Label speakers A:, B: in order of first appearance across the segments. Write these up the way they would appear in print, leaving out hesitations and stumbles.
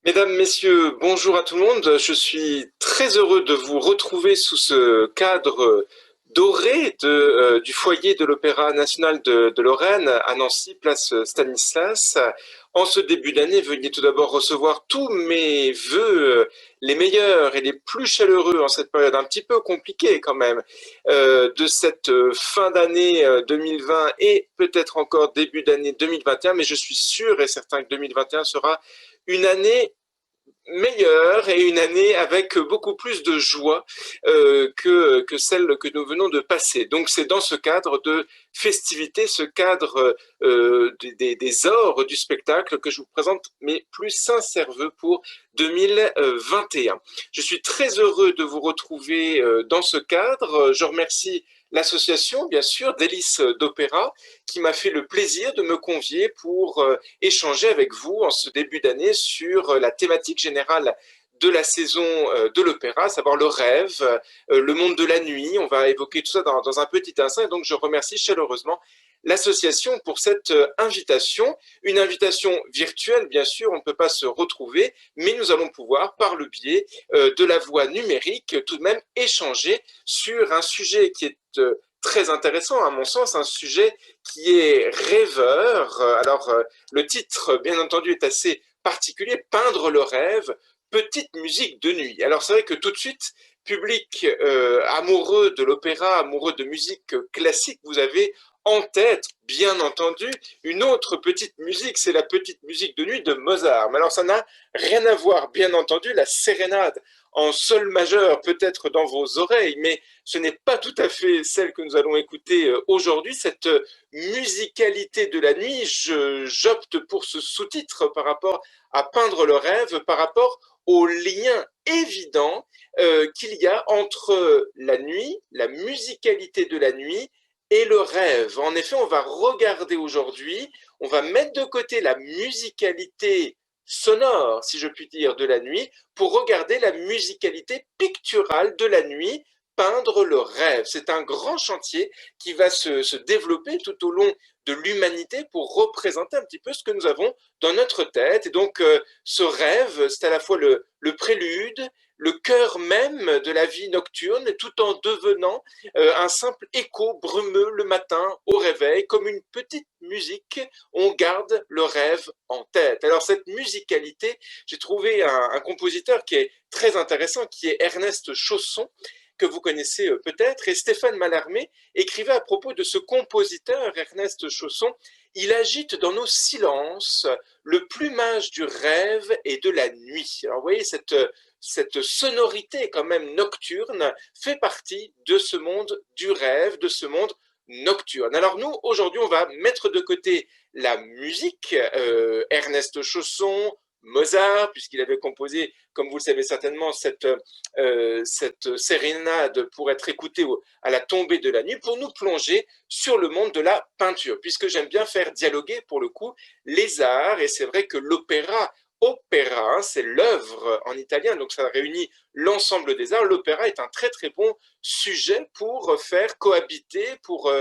A: Mesdames, Messieurs, bonjour à tout le monde. Je suis très heureux de vous retrouver sous ce cadre doré du foyer de l'Opéra national de Lorraine à Nancy, place Stanislas. En ce début d'année, veuillez tout d'abord recevoir tous mes vœux, les meilleurs et les plus chaleureux en cette période un petit peu compliquée quand même, de cette fin d'année 2020 et peut-être encore début d'année 2021, mais je suis sûr et certain que 2021 sera une année meilleure et une année avec beaucoup plus de joie que celle que nous venons de passer. Donc c'est dans ce cadre de festivité, ce cadre des ors du spectacle que je vous présente mes plus sincères vœux pour 2021. Je suis très heureux de vous retrouver dans ce cadre. Je remercie l'association, bien sûr, Délices d'Opéra, qui m'a fait le plaisir de me convier pour échanger avec vous en ce début d'année sur la thématique générale de la saison de l'opéra, à savoir le rêve, le monde de la nuit. On va évoquer tout ça dans un petit instant. Et donc, je remercie chaleureusement l'association pour cette invitation. Une invitation virtuelle, bien sûr, on ne peut pas se retrouver, mais nous allons pouvoir, par le biais de la voie numérique, tout de même échanger sur un sujet qui est très intéressant, à mon sens, un sujet qui est rêveur. Alors, le titre, bien entendu, est assez particulier, Peindre le rêve, petite musique de nuit. Alors, c'est vrai que tout de suite, public amoureux de l'opéra, amoureux de musique classique, vous avez en tête, bien entendu, une autre petite musique, c'est la petite musique de nuit de Mozart. Mais alors, ça n'a rien à voir, bien entendu, la sérénade en sol majeur, peut-être dans vos oreilles, mais ce n'est pas tout à fait celle que nous allons écouter aujourd'hui. Cette musicalité de la nuit, j'opte pour ce sous-titre par rapport à Peindre le rêve, par rapport au lien évident qu'il y a entre la nuit, la musicalité de la nuit et le rêve. En effet, on va regarder aujourd'hui, on va mettre de côté la musicalité sonore, si je puis dire, de la nuit, pour regarder la musicalité picturale de la nuit, peindre le rêve. C'est un grand chantier qui va se développer tout au long de l'humanité pour représenter un petit peu ce que nous avons dans notre tête. Et donc, ce rêve, c'est à la fois le prélude, le cœur même de la vie nocturne, tout en devenant un simple écho brumeux le matin au réveil, comme une petite musique, on garde le rêve en tête. Alors cette musicalité, j'ai trouvé un compositeur qui est très intéressant, qui est Ernest Chausson, que vous connaissez peut-être, et Stéphane Mallarmé écrivait à propos de ce compositeur, Ernest Chausson, il agite dans nos silences le plumage du rêve et de la nuit. Alors vous voyez, cette sonorité quand même nocturne fait partie de ce monde du rêve, de ce monde nocturne. Alors nous, aujourd'hui, on va mettre de côté la musique, Ernest Chausson, Mozart, puisqu'il avait composé, comme vous le savez certainement, cette sérénade pour être écoutée à la tombée de la nuit, pour nous plonger sur le monde de la peinture, puisque j'aime bien faire dialoguer, pour le coup, les arts, et c'est vrai que l'opéra, opéra, c'est l'œuvre en italien, donc ça réunit l'ensemble des arts. L'opéra est un très très bon sujet pour faire cohabiter, pour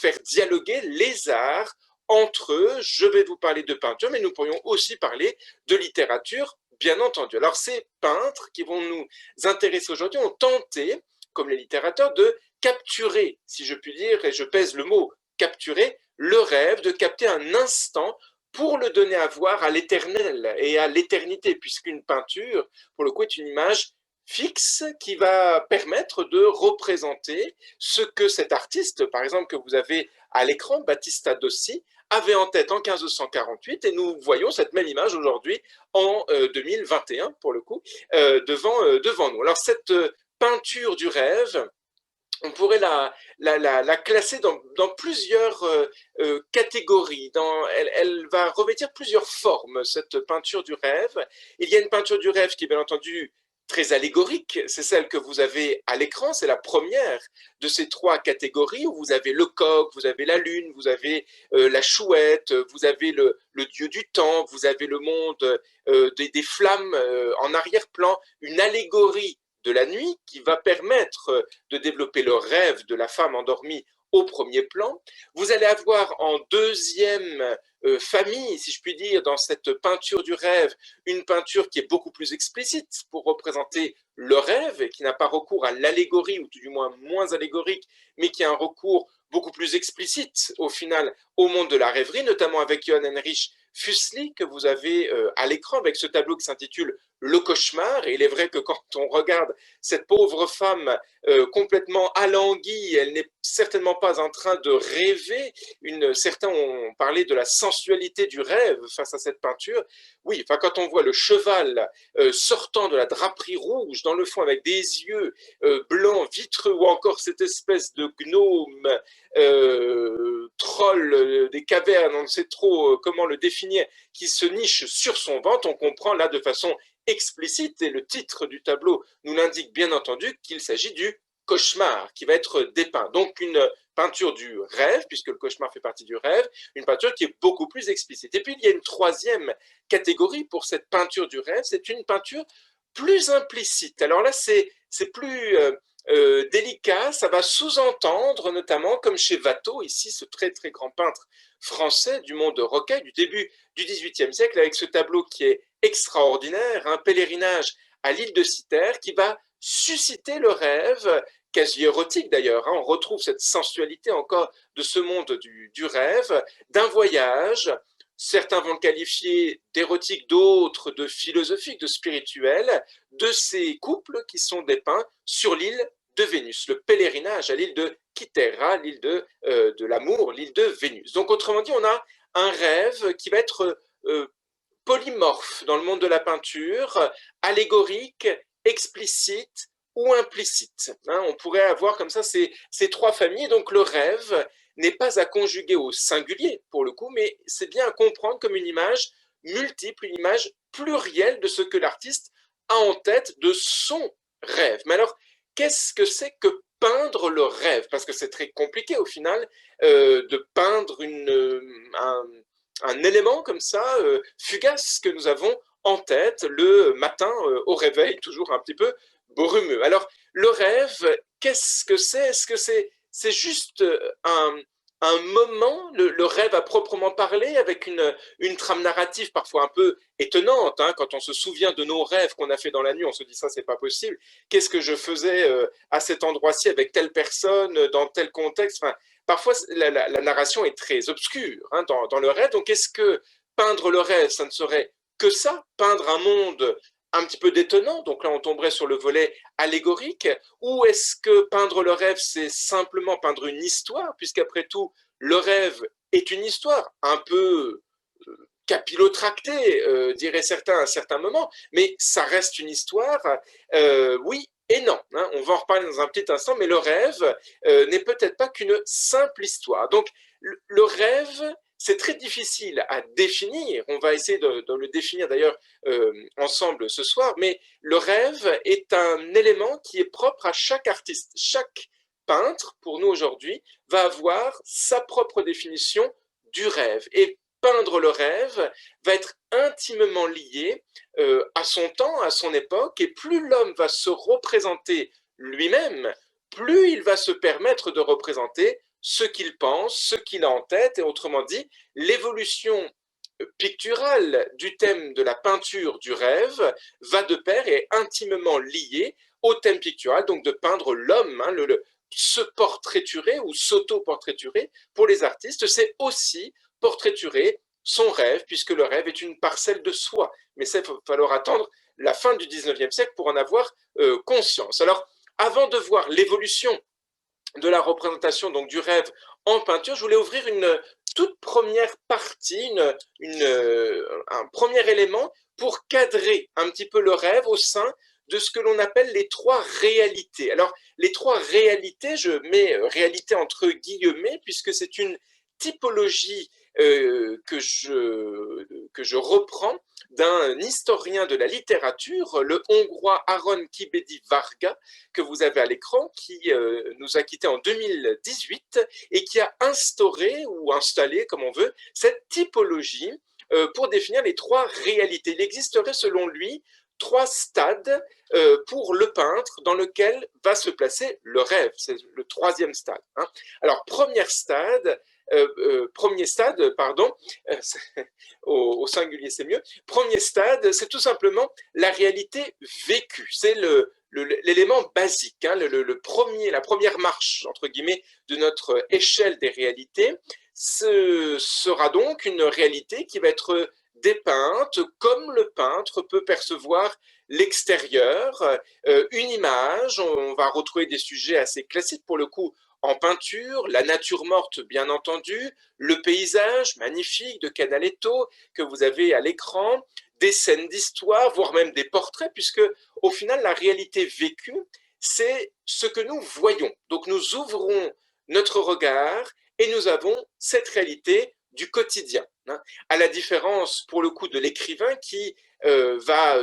A: faire dialoguer les arts entre eux. Je vais vous parler de peinture, mais nous pourrions aussi parler de littérature, bien entendu. Alors ces peintres qui vont nous intéresser aujourd'hui ont tenté, comme les littérateurs, de capturer, si je puis dire, et je pèse le mot capturer, le rêve, de capter un instant pour le donner à voir à l'éternel et à l'éternité, puisqu'une peinture, pour le coup, est une image fixe qui va permettre de représenter ce que cet artiste, par exemple, que vous avez à l'écran, Battista Dossi, avait en tête en 1548, et nous voyons cette même image aujourd'hui en 2021, pour le coup, devant nous. Alors cette peinture du rêve, on pourrait la classer dans plusieurs catégories. Elle va revêtir plusieurs formes, cette peinture du rêve. Il y a une peinture du rêve qui est bien entendu très allégorique, c'est celle que vous avez à l'écran, c'est la première de ces trois catégories où vous avez le coq, vous avez la lune, vous avez la chouette, vous avez le dieu du temps, vous avez le monde des flammes en arrière-plan, une allégorie de la nuit qui va permettre de développer le rêve de la femme endormie au premier plan. Vous allez avoir en deuxième famille, si je puis dire, dans cette peinture du rêve, une peinture qui est beaucoup plus explicite pour représenter le rêve et qui n'a pas recours à l'allégorie, ou tout du moins moins allégorique, mais qui a un recours beaucoup plus explicite au final au monde de la rêverie, notamment avec Johann Heinrich Füssli que vous avez à l'écran avec ce tableau qui s'intitule Le cauchemar. Et il est vrai que quand on regarde cette pauvre femme complètement alanguie, elle n'est certainement pas en train de rêver. Certains ont parlé de la sensualité du rêve face à cette peinture. Oui, enfin, quand on voit le cheval sortant de la draperie rouge dans le fond avec des yeux blancs, vitreux, ou encore cette espèce de gnome troll des cavernes, on ne sait trop comment le définir, qui se niche sur son ventre, on comprend là de façon explicite, et le titre du tableau nous l'indique bien entendu, qu'il s'agit du cauchemar qui va être dépeint. Donc une peinture du rêve, puisque le cauchemar fait partie du rêve, une peinture qui est beaucoup plus explicite. Et puis il y a une troisième catégorie pour cette peinture du rêve, c'est une peinture plus implicite. Alors là, c'est plus délicat, ça va sous-entendre, notamment comme chez Watteau, ici, ce très très grand peintre français du monde rocaille du début du XVIIIe siècle, avec ce tableau qui est extraordinaire, un pèlerinage à l'île de Cythère, qui va susciter le rêve, quasi érotique d'ailleurs, on retrouve cette sensualité encore de ce monde du rêve, d'un voyage. Certains vont le qualifier d'érotique, d'autres de philosophique, de spirituel, de ces couples qui sont dépeints sur l'île de Vénus, le pèlerinage à l'île de Kythera, l'île de l'amour, l'île de Vénus. Donc autrement dit, on a un rêve qui va être polymorphe dans le monde de la peinture, allégorique, explicite ou implicite. On pourrait avoir comme ça ces trois familles. Donc le rêve n'est pas à conjuguer au singulier pour le coup, mais c'est bien à comprendre comme une image multiple, une image plurielle de ce que l'artiste a en tête de son rêve. Mais alors, qu'est-ce que c'est que peindre le rêve? Parce que c'est très compliqué au final de peindre un élément comme ça, fugace, que nous avons en tête le matin au réveil, toujours un petit peu brumeux. Alors, le rêve, qu'est-ce que c'est? Est-ce que c'est juste un moment, le rêve à proprement parler, avec une trame narrative parfois un peu étonnante, quand on se souvient de nos rêves qu'on a fait dans la nuit, on se dit ça, c'est pas possible. Qu'est-ce que je faisais à cet endroit-ci avec telle personne, dans tel contexte? Enfin, parfois, la narration est très obscure dans le rêve. Donc, est-ce que peindre le rêve, ça ne serait que ça, peindre un monde un petit peu détonnant, donc là on tomberait sur le volet allégorique, ou est-ce que peindre le rêve, c'est simplement peindre une histoire, puisqu'après tout, le rêve est une histoire, un peu capillotractée, diraient certains à un certain moment, mais ça reste une histoire, oui et non. On va en reparler dans un petit instant, mais le rêve n'est peut-être pas qu'une simple histoire. Donc le rêve, c'est très difficile à définir, on va essayer de le définir d'ailleurs ensemble ce soir, mais le rêve est un élément qui est propre à chaque artiste. Chaque peintre, pour nous aujourd'hui, va avoir sa propre définition du rêve. Et peindre le rêve va être intimement lié à son temps, à son époque, et plus l'homme va se représenter lui-même, plus il va se permettre de représenter ce qu'il pense, ce qu'il a en tête, et autrement dit, l'évolution picturale du thème de la peinture du rêve va de pair et est intimement liée au thème pictural, donc de peindre l'homme, se portraiturer ou s'auto-portraiturer. Pour les artistes, c'est aussi portraiturer son rêve, puisque le rêve est une parcelle de soi. Mais ça, il va falloir attendre la fin du 19e siècle pour en avoir conscience. Alors, avant de voir l'évolution de la représentation donc du rêve en peinture, je voulais ouvrir une toute première partie, un premier élément pour cadrer un petit peu le rêve au sein de ce que l'on appelle les trois réalités. Alors, les trois réalités, je mets réalité entre guillemets, puisque c'est une typologie que je reprends d'un historien de la littérature, le hongrois Áron Kibedi Varga, que vous avez à l'écran, qui nous a quittés en 2018 et qui a instauré ou installé, comme on veut, cette typologie pour définir les trois réalités. Il existerait selon lui trois stades pour le peintre dans lequel va se placer le rêve. C'est le troisième stade. Alors, premier stade, premier stade, pardon, au singulier c'est mieux, premier stade, c'est tout simplement la réalité vécue. C'est l'élément basique, hein, la première marche, entre guillemets, de notre échelle des réalités. Ce sera donc une réalité qui va être dépeinte comme le peintre peut percevoir l'extérieur, une image. On va retrouver des sujets assez classiques pour le coup en peinture, la nature morte bien entendu, le paysage magnifique de Canaletto que vous avez à l'écran, des scènes d'histoire, voire même des portraits, puisque au final la réalité vécue, c'est ce que nous voyons. Donc nous ouvrons notre regard et nous avons cette réalité du quotidien. Hein. À la différence, pour le coup, de l'écrivain qui va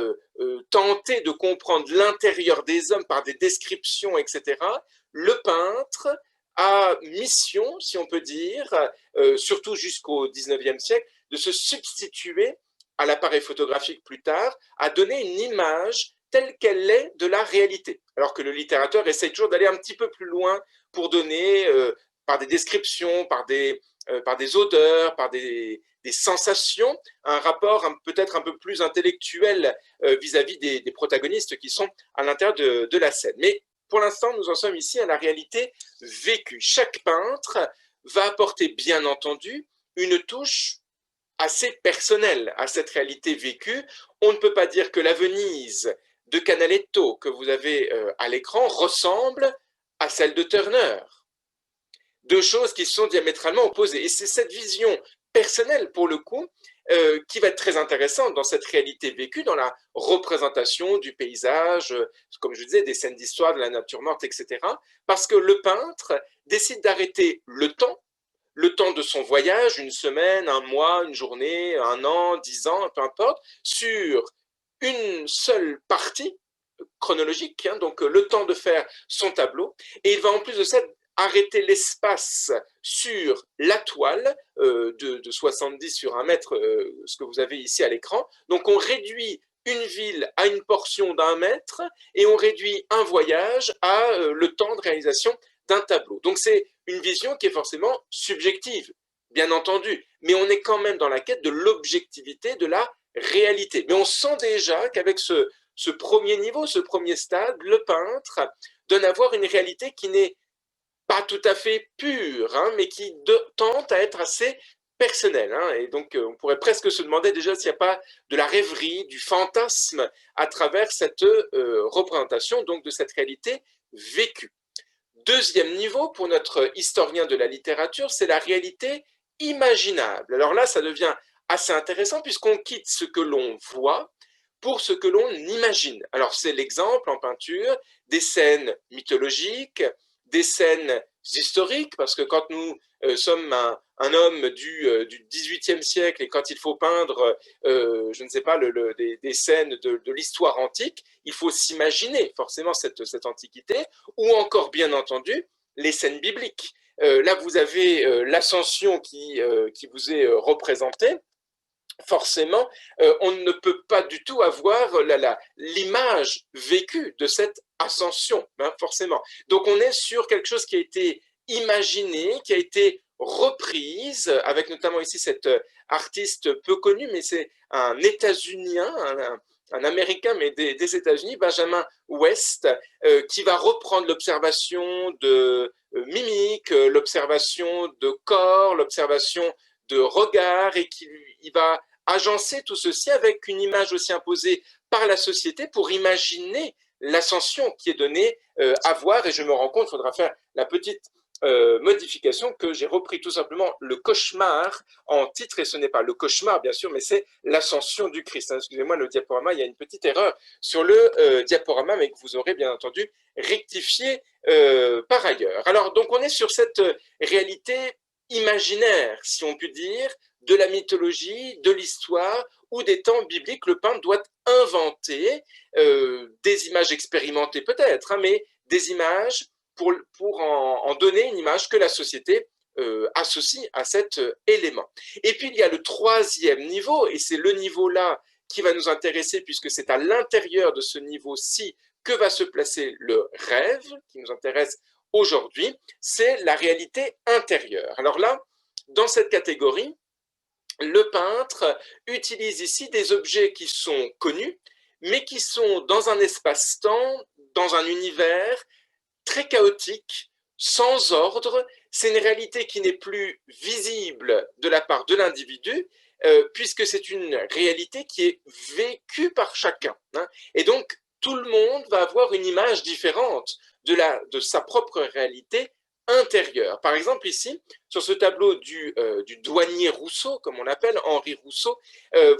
A: tenter de comprendre l'intérieur des hommes par des descriptions, etc., le peintre a mission, si on peut dire, surtout jusqu'au XIXe siècle, de se substituer à l'appareil photographique plus tard, à donner une image telle qu'elle est de la réalité. Alors que le littérateur essaie toujours d'aller un petit peu plus loin pour donner, par des descriptions, par des odeurs, par des sensations, un rapport peut-être un peu plus intellectuel vis-à-vis des protagonistes qui sont à l'intérieur de la scène. Mais pour l'instant, nous en sommes ici à la réalité vécue. Chaque peintre va apporter, bien entendu, une touche assez personnelle à cette réalité vécue. On ne peut pas dire que la Venise de Canaletto que vous avez à l'écran ressemble à celle de Turner. Deux choses qui sont diamétralement opposées. Et c'est cette vision personnelle, pour le coup, qui va être très intéressante dans cette réalité vécue, dans la représentation du paysage, comme je disais, des scènes d'histoire, de la nature morte, etc. Parce que le peintre décide d'arrêter le temps de son voyage, une semaine, un mois, une journée, un an, 10 ans, peu importe, sur une seule partie chronologique, hein, donc le temps de faire son tableau, et il va en plus de ça arrêter l'espace sur la toile de 70 sur 1 mètre, ce que vous avez ici à l'écran. Donc on réduit une ville à une portion d'1 mètre et on réduit un voyage à le temps de réalisation d'un tableau. Donc c'est une vision qui est forcément subjective, bien entendu, mais on est quand même dans la quête de l'objectivité de la réalité. Mais on sent déjà qu'avec ce premier niveau, ce premier stade, le peintre donne à voir une réalité qui n'est pas tout à fait pure, hein, mais qui tente à être assez personnelle. Hein, et donc, on pourrait presque se demander déjà s'il n'y a pas de la rêverie, du fantasme à travers cette représentation donc de cette réalité vécue. Deuxième niveau, pour notre historien de la littérature, c'est la réalité imaginable. Alors là, ça devient assez intéressant puisqu'on quitte ce que l'on voit pour ce que l'on imagine. Alors c'est l'exemple en peinture des scènes mythologiques, des scènes historiques, parce que quand nous sommes un homme du XVIIIe siècle et quand il faut peindre, je ne sais pas, des scènes de l'histoire antique, il faut s'imaginer forcément cette antiquité, ou encore bien entendu les scènes bibliques. Là, vous avez l'ascension qui vous est représentée. Forcément, on ne peut pas du tout avoir l'image vécue de cette ascension, hein, forcément. Donc on est sur quelque chose qui a été imaginé, qui a été reprise, avec notamment ici cet artiste peu connu, mais c'est un États-Unien, un Américain, mais des États-Unis, Benjamin West, qui va reprendre l'observation de mimique, l'observation de corps, l'observation de regard, et il va agencer tout ceci avec une image aussi imposée par la société pour imaginer l'ascension qui est donnée à voir. Et je me rends compte, il faudra faire la petite modification que j'ai repris tout simplement le cauchemar en titre, et ce n'est pas le cauchemar bien sûr, mais c'est l'ascension du Christ. Hein. Excusez-moi, le diaporama, il y a une petite erreur sur le diaporama, mais que vous aurez bien entendu rectifié par ailleurs. Alors donc on est sur cette réalité imaginaire, si on peut dire, de la mythologie, de l'histoire ou des temps bibliques. Le peintre doit inventer des images expérimentées peut-être, hein, mais des images pour en donner une image que la société associe à cet élément. Et puis il y a le troisième niveau, et c'est le niveau-là qui va nous intéresser puisque c'est à l'intérieur de ce niveau-ci que va se placer le rêve qui nous intéresse aujourd'hui, c'est la réalité intérieure. Alors là, dans cette catégorie, le peintre utilise ici des objets qui sont connus, mais qui sont dans un espace-temps, dans un univers très chaotique, sans ordre. C'est une réalité qui n'est plus visible de la part de l'individu, puisque c'est une réalité qui est vécue par chacun. Hein. Et donc, tout le monde va avoir une image différente de sa propre réalité intérieure. Par exemple, ici, sur ce tableau du douanier Rousseau, comme on l'appelle, Henri Rousseau,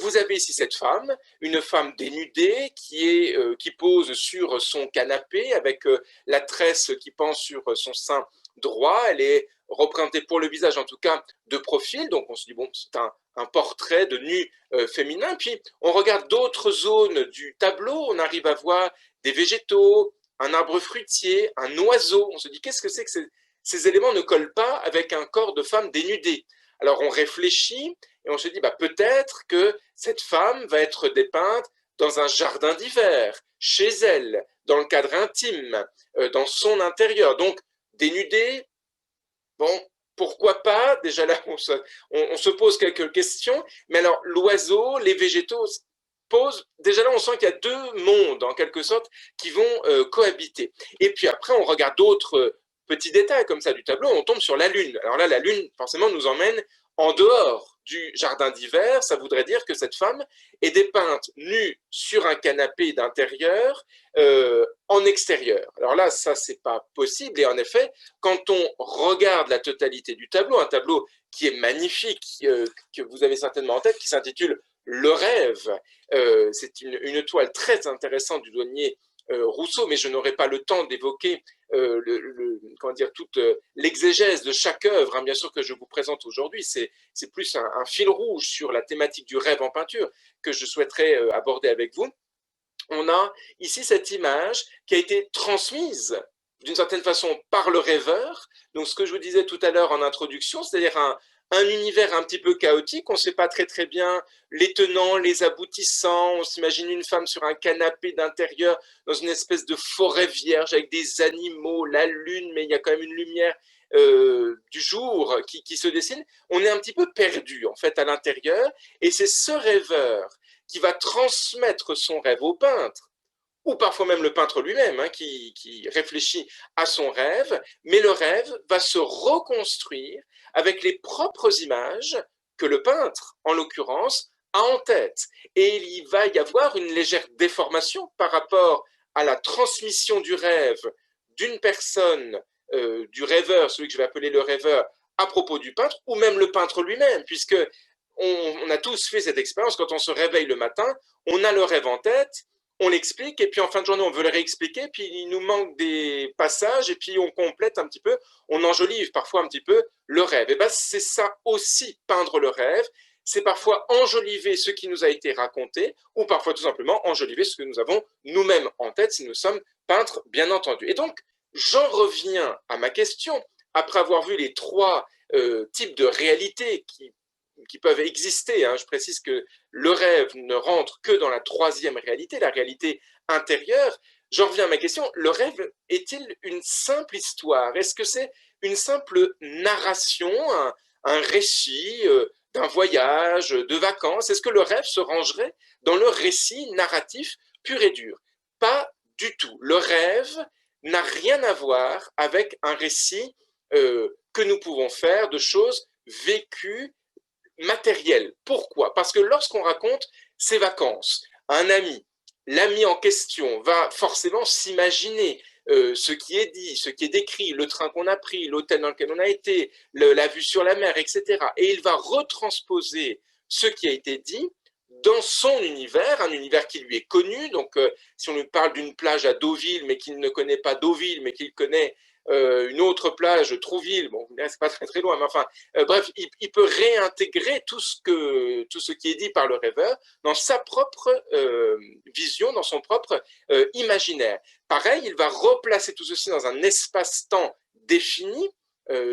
A: vous avez ici cette femme, une femme dénudée qui pose sur son canapé avec la tresse qui pend sur son sein droit. Elle est représentée pour le visage, en tout cas, de profil. Donc, on se dit, bon, c'est un portrait de nu féminin. Puis, on regarde d'autres zones du tableau. On arrive à voir des végétaux, un arbre fruitier, un oiseau. On se dit, qu'est-ce que c'est que ces éléments ne collent pas avec un corps de femme dénudée? Alors, on réfléchit et on se dit, bah, peut-être que cette femme va être dépeinte dans un jardin d'hiver, chez elle, dans le cadre intime, dans son intérieur. Donc, dénudée, bon, pourquoi pas? Déjà là, on se pose quelques questions. Mais alors, l'oiseau, les végétaux posent. Déjà là, on sent qu'il y a deux mondes, en quelque sorte, qui vont cohabiter. Et puis après, on regarde d'autres petits détails comme ça du tableau. On tombe sur la Lune. Alors là, la Lune, forcément, nous emmène en dehors du jardin d'hiver. Ça voudrait dire que cette femme est dépeinte nue sur un canapé d'intérieur en extérieur. Alors là, ça, c'est pas possible. Et en effet, quand on regarde la totalité du tableau, un tableau qui est magnifique, que vous avez certainement en tête, qui s'intitule Le Rêve, c'est une toile très intéressante du douanier Rousseau, mais je n'aurai pas le temps d'évoquer toute l'exégèse de chaque œuvre, hein, bien sûr, que je vous présente aujourd'hui. C'est plus un fil rouge sur la thématique du rêve en peinture que je souhaiterais aborder avec vous. On a ici cette image qui a été transmise d'une certaine façon par le rêveur. Donc, ce que je vous disais tout à l'heure en introduction, c'est-à-dire un univers un petit peu chaotique. On ne sait pas très bien les tenants, les aboutissants. On s'imagine une femme sur un canapé d'intérieur dans une espèce de forêt vierge avec des animaux, la lune, mais il y a quand même une lumière du jour qui se dessine. On est un petit peu perdu en fait à l'intérieur, et c'est ce rêveur qui va transmettre son rêve au peintre, ou parfois même le peintre lui-même, hein, qui réfléchit à son rêve, mais le rêve va se reconstruire avec les propres images que le peintre, en l'occurrence, a en tête. Et il va y avoir une légère déformation par rapport à la transmission du rêve d'une personne, du rêveur, celui que je vais appeler le rêveur, à propos du peintre, ou même le peintre lui-même, puisque on a tous fait cette expérience. Quand on se réveille le matin, on a le rêve en tête, on l'explique, et puis en fin de journée, on veut le réexpliquer, puis il nous manque des passages, et puis on complète un petit peu, on enjolive parfois un petit peu le rêve. Et bien, c'est ça aussi, peindre le rêve. C'est parfois enjoliver ce qui nous a été raconté, ou parfois tout simplement enjoliver ce que nous avons nous-mêmes en tête, si nous sommes peintres, bien entendu. Et donc, j'en reviens à ma question, après avoir vu les trois types de réalités qui peuvent exister. Hein. Je précise que le rêve ne rentre que dans la troisième réalité, la réalité intérieure. J'en reviens à ma question. Le rêve est-il une simple histoire? Est-ce que c'est une simple narration, un récit d'un voyage, de vacances? Est-ce que le rêve se rangerait dans le récit narratif pur et dur? Pas du tout. Le rêve n'a rien à voir avec un récit que nous pouvons faire de choses vécues, matériel. Pourquoi? Parce que lorsqu'on raconte ses vacances, un ami, l'ami en question va forcément s'imaginer ce qui est dit, ce qui est décrit, le train qu'on a pris, l'hôtel dans lequel on a été, la vue sur la mer, etc. Et il va retransposer ce qui a été dit dans son univers, un univers qui lui est connu. Donc, si on lui parle d'une plage à Deauville, mais qu'il ne connaît pas Deauville, mais qu'il connaît une autre plage, Trouville, bon, c'est pas très loin, mais enfin, bref, il peut réintégrer tout ce qui est dit par le rêveur dans sa propre vision, dans son propre imaginaire. Pareil, il va replacer tout ceci dans un espace-temps défini.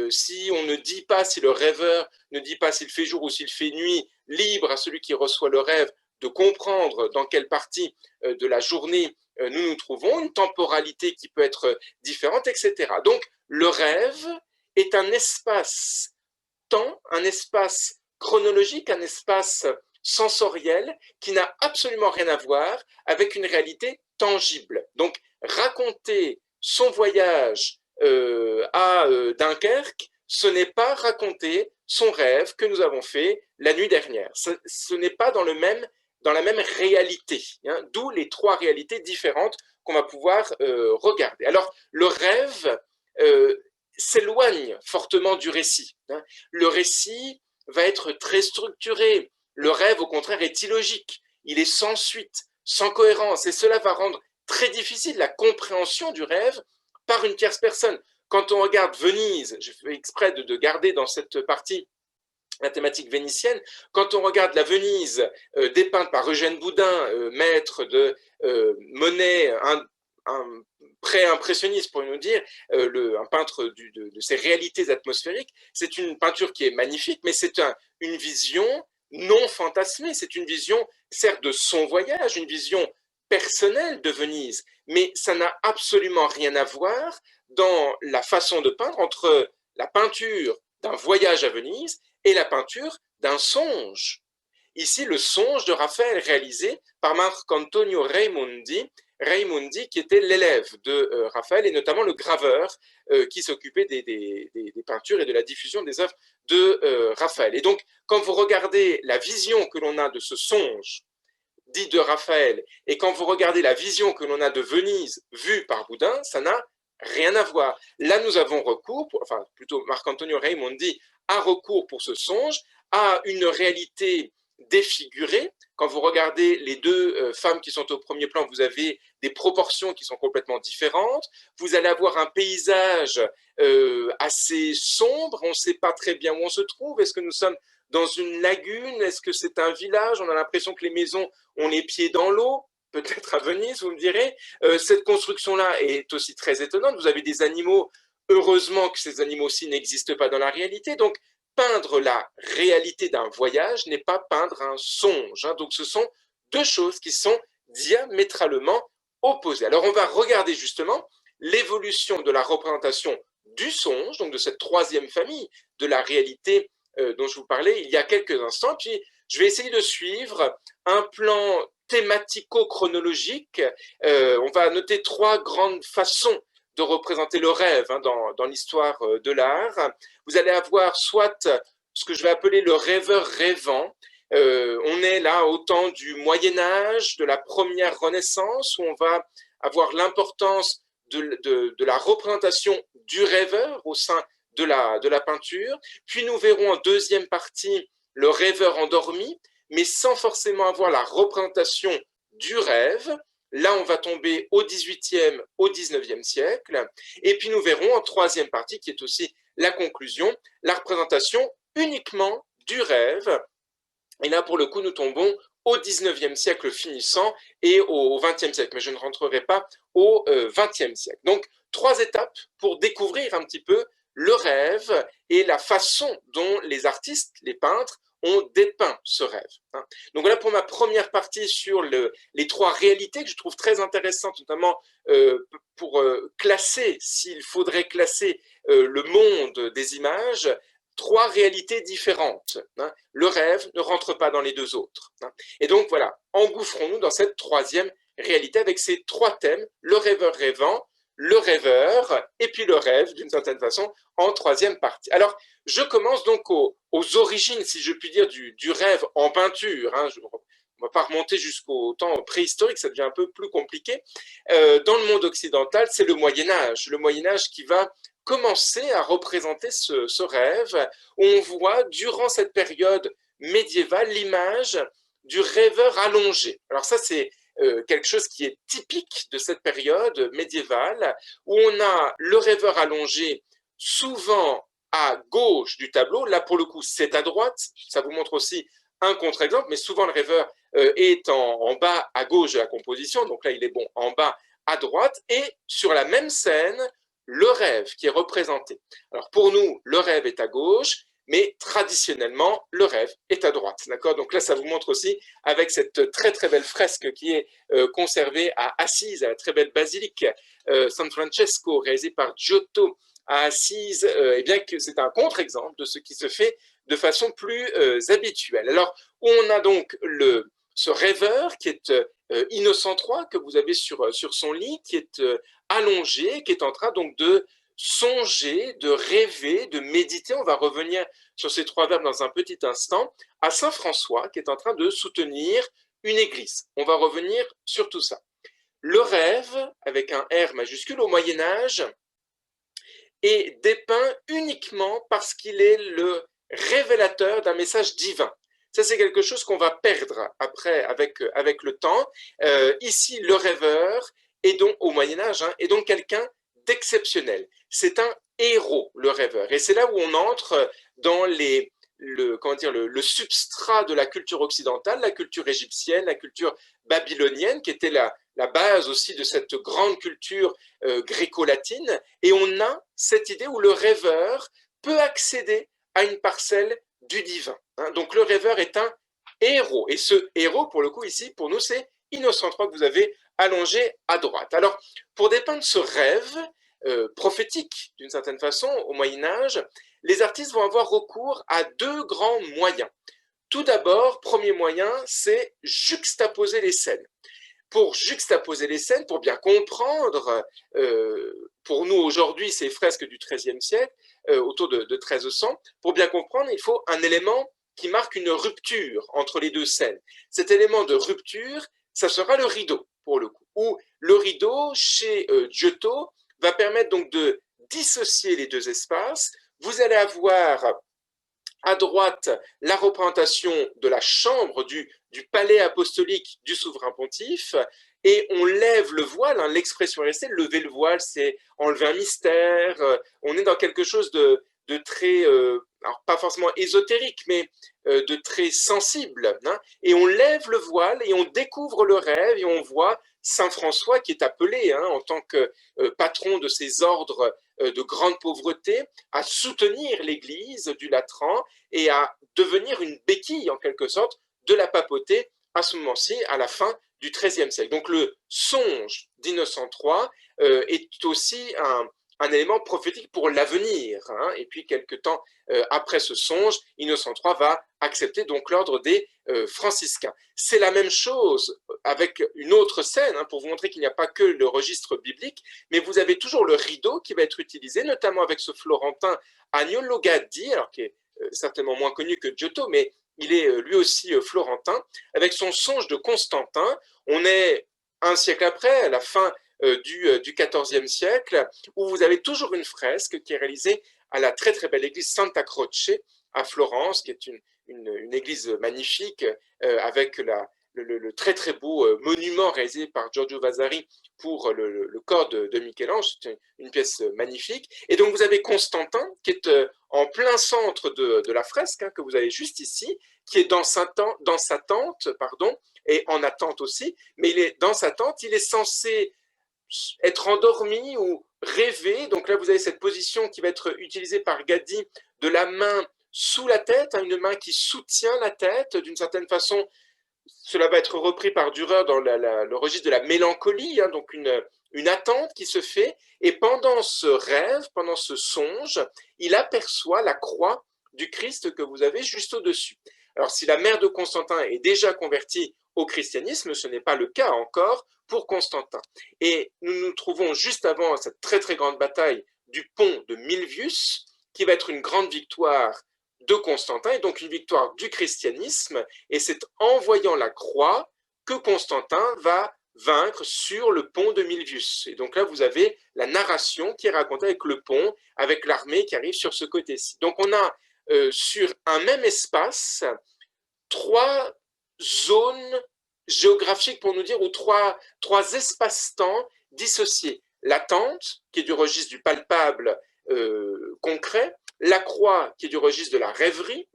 A: Si on ne dit pas, si le rêveur ne dit pas s'il fait jour ou s'il fait nuit, libre à celui qui reçoit le rêve de comprendre dans quelle partie de la journée nous nous trouvons, une temporalité qui peut être différente, etc. Donc, le rêve est un espace temps, un espace chronologique, un espace sensoriel qui n'a absolument rien à voir avec une réalité tangible. Donc, raconter son voyage à Dunkerque, ce n'est pas raconter son rêve que nous avons fait la nuit dernière. Ce n'est pas dans la même réalité, hein, d'où les trois réalités différentes qu'on va pouvoir regarder. Alors, le rêve s'éloigne fortement du récit, hein. Le récit va être très structuré. Le rêve, au contraire, est illogique. Il est sans suite, sans cohérence, et cela va rendre très difficile la compréhension du rêve par une tierce personne. Quand on regarde Venise, je fais exprès de garder dans cette partie la thématique vénitienne, quand on regarde la Venise dépeinte par Eugène Boudin, maître de Monet, un pré-impressionniste pour nous dire, un peintre de ces réalités atmosphériques, c'est une peinture qui est magnifique, mais c'est une vision non fantasmée, c'est une vision certes de son voyage, une vision personnelle de Venise, mais ça n'a absolument rien à voir dans la façon de peindre entre la peinture d'un voyage à Venise et la peinture d'un songe. Ici, le songe de Raphaël réalisé par Marcantonio Raimondi qui était l'élève de Raphaël et notamment le graveur qui s'occupait des peintures et de la diffusion des œuvres de Raphaël. Et donc, quand vous regardez la vision que l'on a de ce songe dit de Raphaël, et quand vous regardez la vision que l'on a de Venise vue par Boudin, ça n'a rien à voir. Là, nous avons recours, enfin plutôt Marcantonio Raimondi a recours pour ce songe à une réalité défigurée. Quand vous regardez les deux femmes qui sont au premier plan, vous avez des proportions qui sont complètement différentes. Vous allez avoir un paysage assez sombre. On ne sait pas très bien où on se trouve. Est-ce que nous sommes dans une lagune? Est-ce que c'est un village? On a l'impression que les maisons ont les pieds dans l'eau. Peut-être à Venise, vous me direz. Cette construction-là est aussi très étonnante. Vous avez des animaux. Heureusement que ces animaux-ci n'existent pas dans la réalité. Donc, peindre la réalité d'un voyage n'est pas peindre un songe, hein. Donc, ce sont deux choses qui sont diamétralement opposées. Alors, on va regarder justement l'évolution de la représentation du songe, donc de cette troisième famille de la réalité dont je vous parlais il y a quelques instants. Puis, je vais essayer de suivre un plan thématico-chronologique. On va noter trois grandes façons de représenter le rêve hein, dans l'histoire de l'art. Vous allez avoir soit ce que je vais appeler le rêveur rêvant. On est là au temps du Moyen-Âge, de la première Renaissance, où on va avoir l'importance de la représentation du rêveur au sein de la peinture. Puis nous verrons en deuxième partie le rêveur endormi, mais sans forcément avoir la représentation du rêve. Là, on va tomber au XVIIIe, au XIXe siècle. Et puis, nous verrons en troisième partie, qui est aussi la conclusion, la représentation uniquement du rêve. Et là, pour le coup, nous tombons au XIXe siècle finissant et au XXe siècle. Mais je ne rentrerai pas au XXe siècle. Donc, trois étapes pour découvrir un petit peu le rêve et la façon dont les artistes, les peintres, ont dépeint ce rêve. Donc voilà pour ma première partie sur les trois réalités que je trouve très intéressantes, notamment pour classer, s'il faudrait classer le monde des images, trois réalités différentes. Le rêve ne rentre pas dans les deux autres. Et donc voilà, engouffrons-nous dans cette troisième réalité avec ces trois thèmes, le rêveur rêvant, le rêveur et puis le rêve d'une certaine façon en troisième partie. Alors je commence donc aux origines, si je puis dire, du rêve en peinture. On ne va pas remonter jusqu'au temps préhistorique, ça devient un peu plus compliqué. Dans le monde occidental, c'est le Moyen-Âge. Le Moyen-Âge qui va commencer à représenter ce rêve, où on voit durant cette période médiévale l'image du rêveur allongé. Alors ça, c'est quelque chose qui est typique de cette période médiévale, où on a le rêveur allongé souvent à gauche du tableau. Là, pour le coup, c'est à droite. Ça vous montre aussi un contre-exemple, mais souvent le rêveur est en bas à gauche de la composition. Donc là, il est bon en bas à droite. Et sur la même scène, le rêve qui est représenté. Alors pour nous, le rêve est à gauche, mais traditionnellement, le rêve est à droite. D'accord ? Donc là, ça vous montre aussi avec cette très très belle fresque qui est conservée à Assise, à la très belle basilique San Francesco, réalisée par Giotto à Assise, eh bien que c'est un contre-exemple de ce qui se fait de façon plus habituelle. Alors, on a donc ce rêveur qui est Innocent III, que vous avez sur son lit, qui est allongé, qui est en train donc de songer, de rêver, de méditer. On va revenir sur ces trois verbes dans un petit instant, à Saint François, qui est en train de soutenir une église. On va revenir sur tout ça. Le rêve, avec un R majuscule au Moyen-Âge, est dépeint uniquement parce qu'il est le révélateur d'un message divin. Ça, c'est quelque chose qu'on va perdre après avec le temps. Ici, le rêveur, est donc, au Moyen-Âge, est donc quelqu'un d'exceptionnel. C'est un héros, le rêveur. Et c'est là où on entre dans le substrat de la culture occidentale, la culture égyptienne, la culture babylonienne, qui était la base aussi de cette grande culture gréco-latine. Et on a cette idée où le rêveur peut accéder à une parcelle du divin. Donc le rêveur est un héros. Et ce héros, pour le coup, ici, pour nous, c'est Innocent III que vous avez allongé à droite. Alors, pour dépeindre ce rêve prophétique, d'une certaine façon, au Moyen-Âge, les artistes vont avoir recours à deux grands moyens. Tout d'abord, premier moyen, c'est juxtaposer les scènes. Pour juxtaposer les scènes, pour bien comprendre, pour nous aujourd'hui, ces fresques du XIIIe siècle, autour de 1300, pour bien comprendre, il faut un élément qui marque une rupture entre les deux scènes. Cet élément de rupture, ça sera le rideau, pour le coup, où le rideau, chez Giotto, va permettre donc de dissocier les deux espaces. Vous allez avoir à droite la représentation de la chambre du palais apostolique du souverain pontife, et on lève le voile, l'expression est restée, lever le voile, c'est enlever un mystère, on est dans quelque chose de très, alors pas forcément ésotérique, mais de très sensible, et on lève le voile et on découvre le rêve et on voit Saint François qui est appelé en tant que patron de ces ordres de grande pauvreté à soutenir l'Église du Latran et à devenir une béquille en quelque sorte de la papauté à ce moment-ci, à la fin du XIIIe siècle. Donc le songe d'Innocent III est aussi un élément prophétique pour l'avenir. Et puis, quelque temps après ce songe, Innocent III va accepter donc l'ordre des franciscains. C'est la même chose avec une autre scène, pour vous montrer qu'il n'y a pas que le registre biblique, mais vous avez toujours le rideau qui va être utilisé, notamment avec ce Florentin Agnolo Gaddi, alors qui est certainement moins connu que Giotto, mais il est lui aussi florentin, avec son songe de Constantin. On est un siècle après, à la fin du XIVe siècle, où vous avez toujours une fresque qui est réalisée à la très très belle église Santa Croce à Florence, qui est une église magnifique, avec le très très beau monument réalisé par Giorgio Vasari pour le corps de Michel-Ange. C'est une pièce magnifique. Et donc vous avez Constantin qui est en plein centre de la fresque, que vous avez juste ici, qui est dans sa tente, et en attente aussi, mais il est dans sa tente, il est censé être endormi ou rêver. Donc là, vous avez cette position qui va être utilisée par Gaddi de la main sous la tête, une main qui soutient la tête. D'une certaine façon, cela va être repris par Dürer dans le registre de la mélancolie, donc une attente qui se fait. Et pendant ce rêve, pendant ce songe, il aperçoit la croix du Christ que vous avez juste au-dessus. Alors, si la mère de Constantin est déjà convertie au christianisme, ce n'est pas le cas encore pour Constantin. Et nous nous trouvons juste avant cette très très grande bataille du pont de Milvius, qui va être une grande victoire de Constantin, et donc une victoire du christianisme, et c'est en voyant la croix que Constantin va vaincre sur le pont de Milvius. Et donc là, vous avez la narration qui est racontée avec le pont, avec l'armée qui arrive sur ce côté-ci. Donc on a sur un même espace trois zones géographiques, pour nous dire, ou trois espaces-temps dissociés. La tente, qui est du registre du palpable concret, la croix, qui est du registre de la rêverie.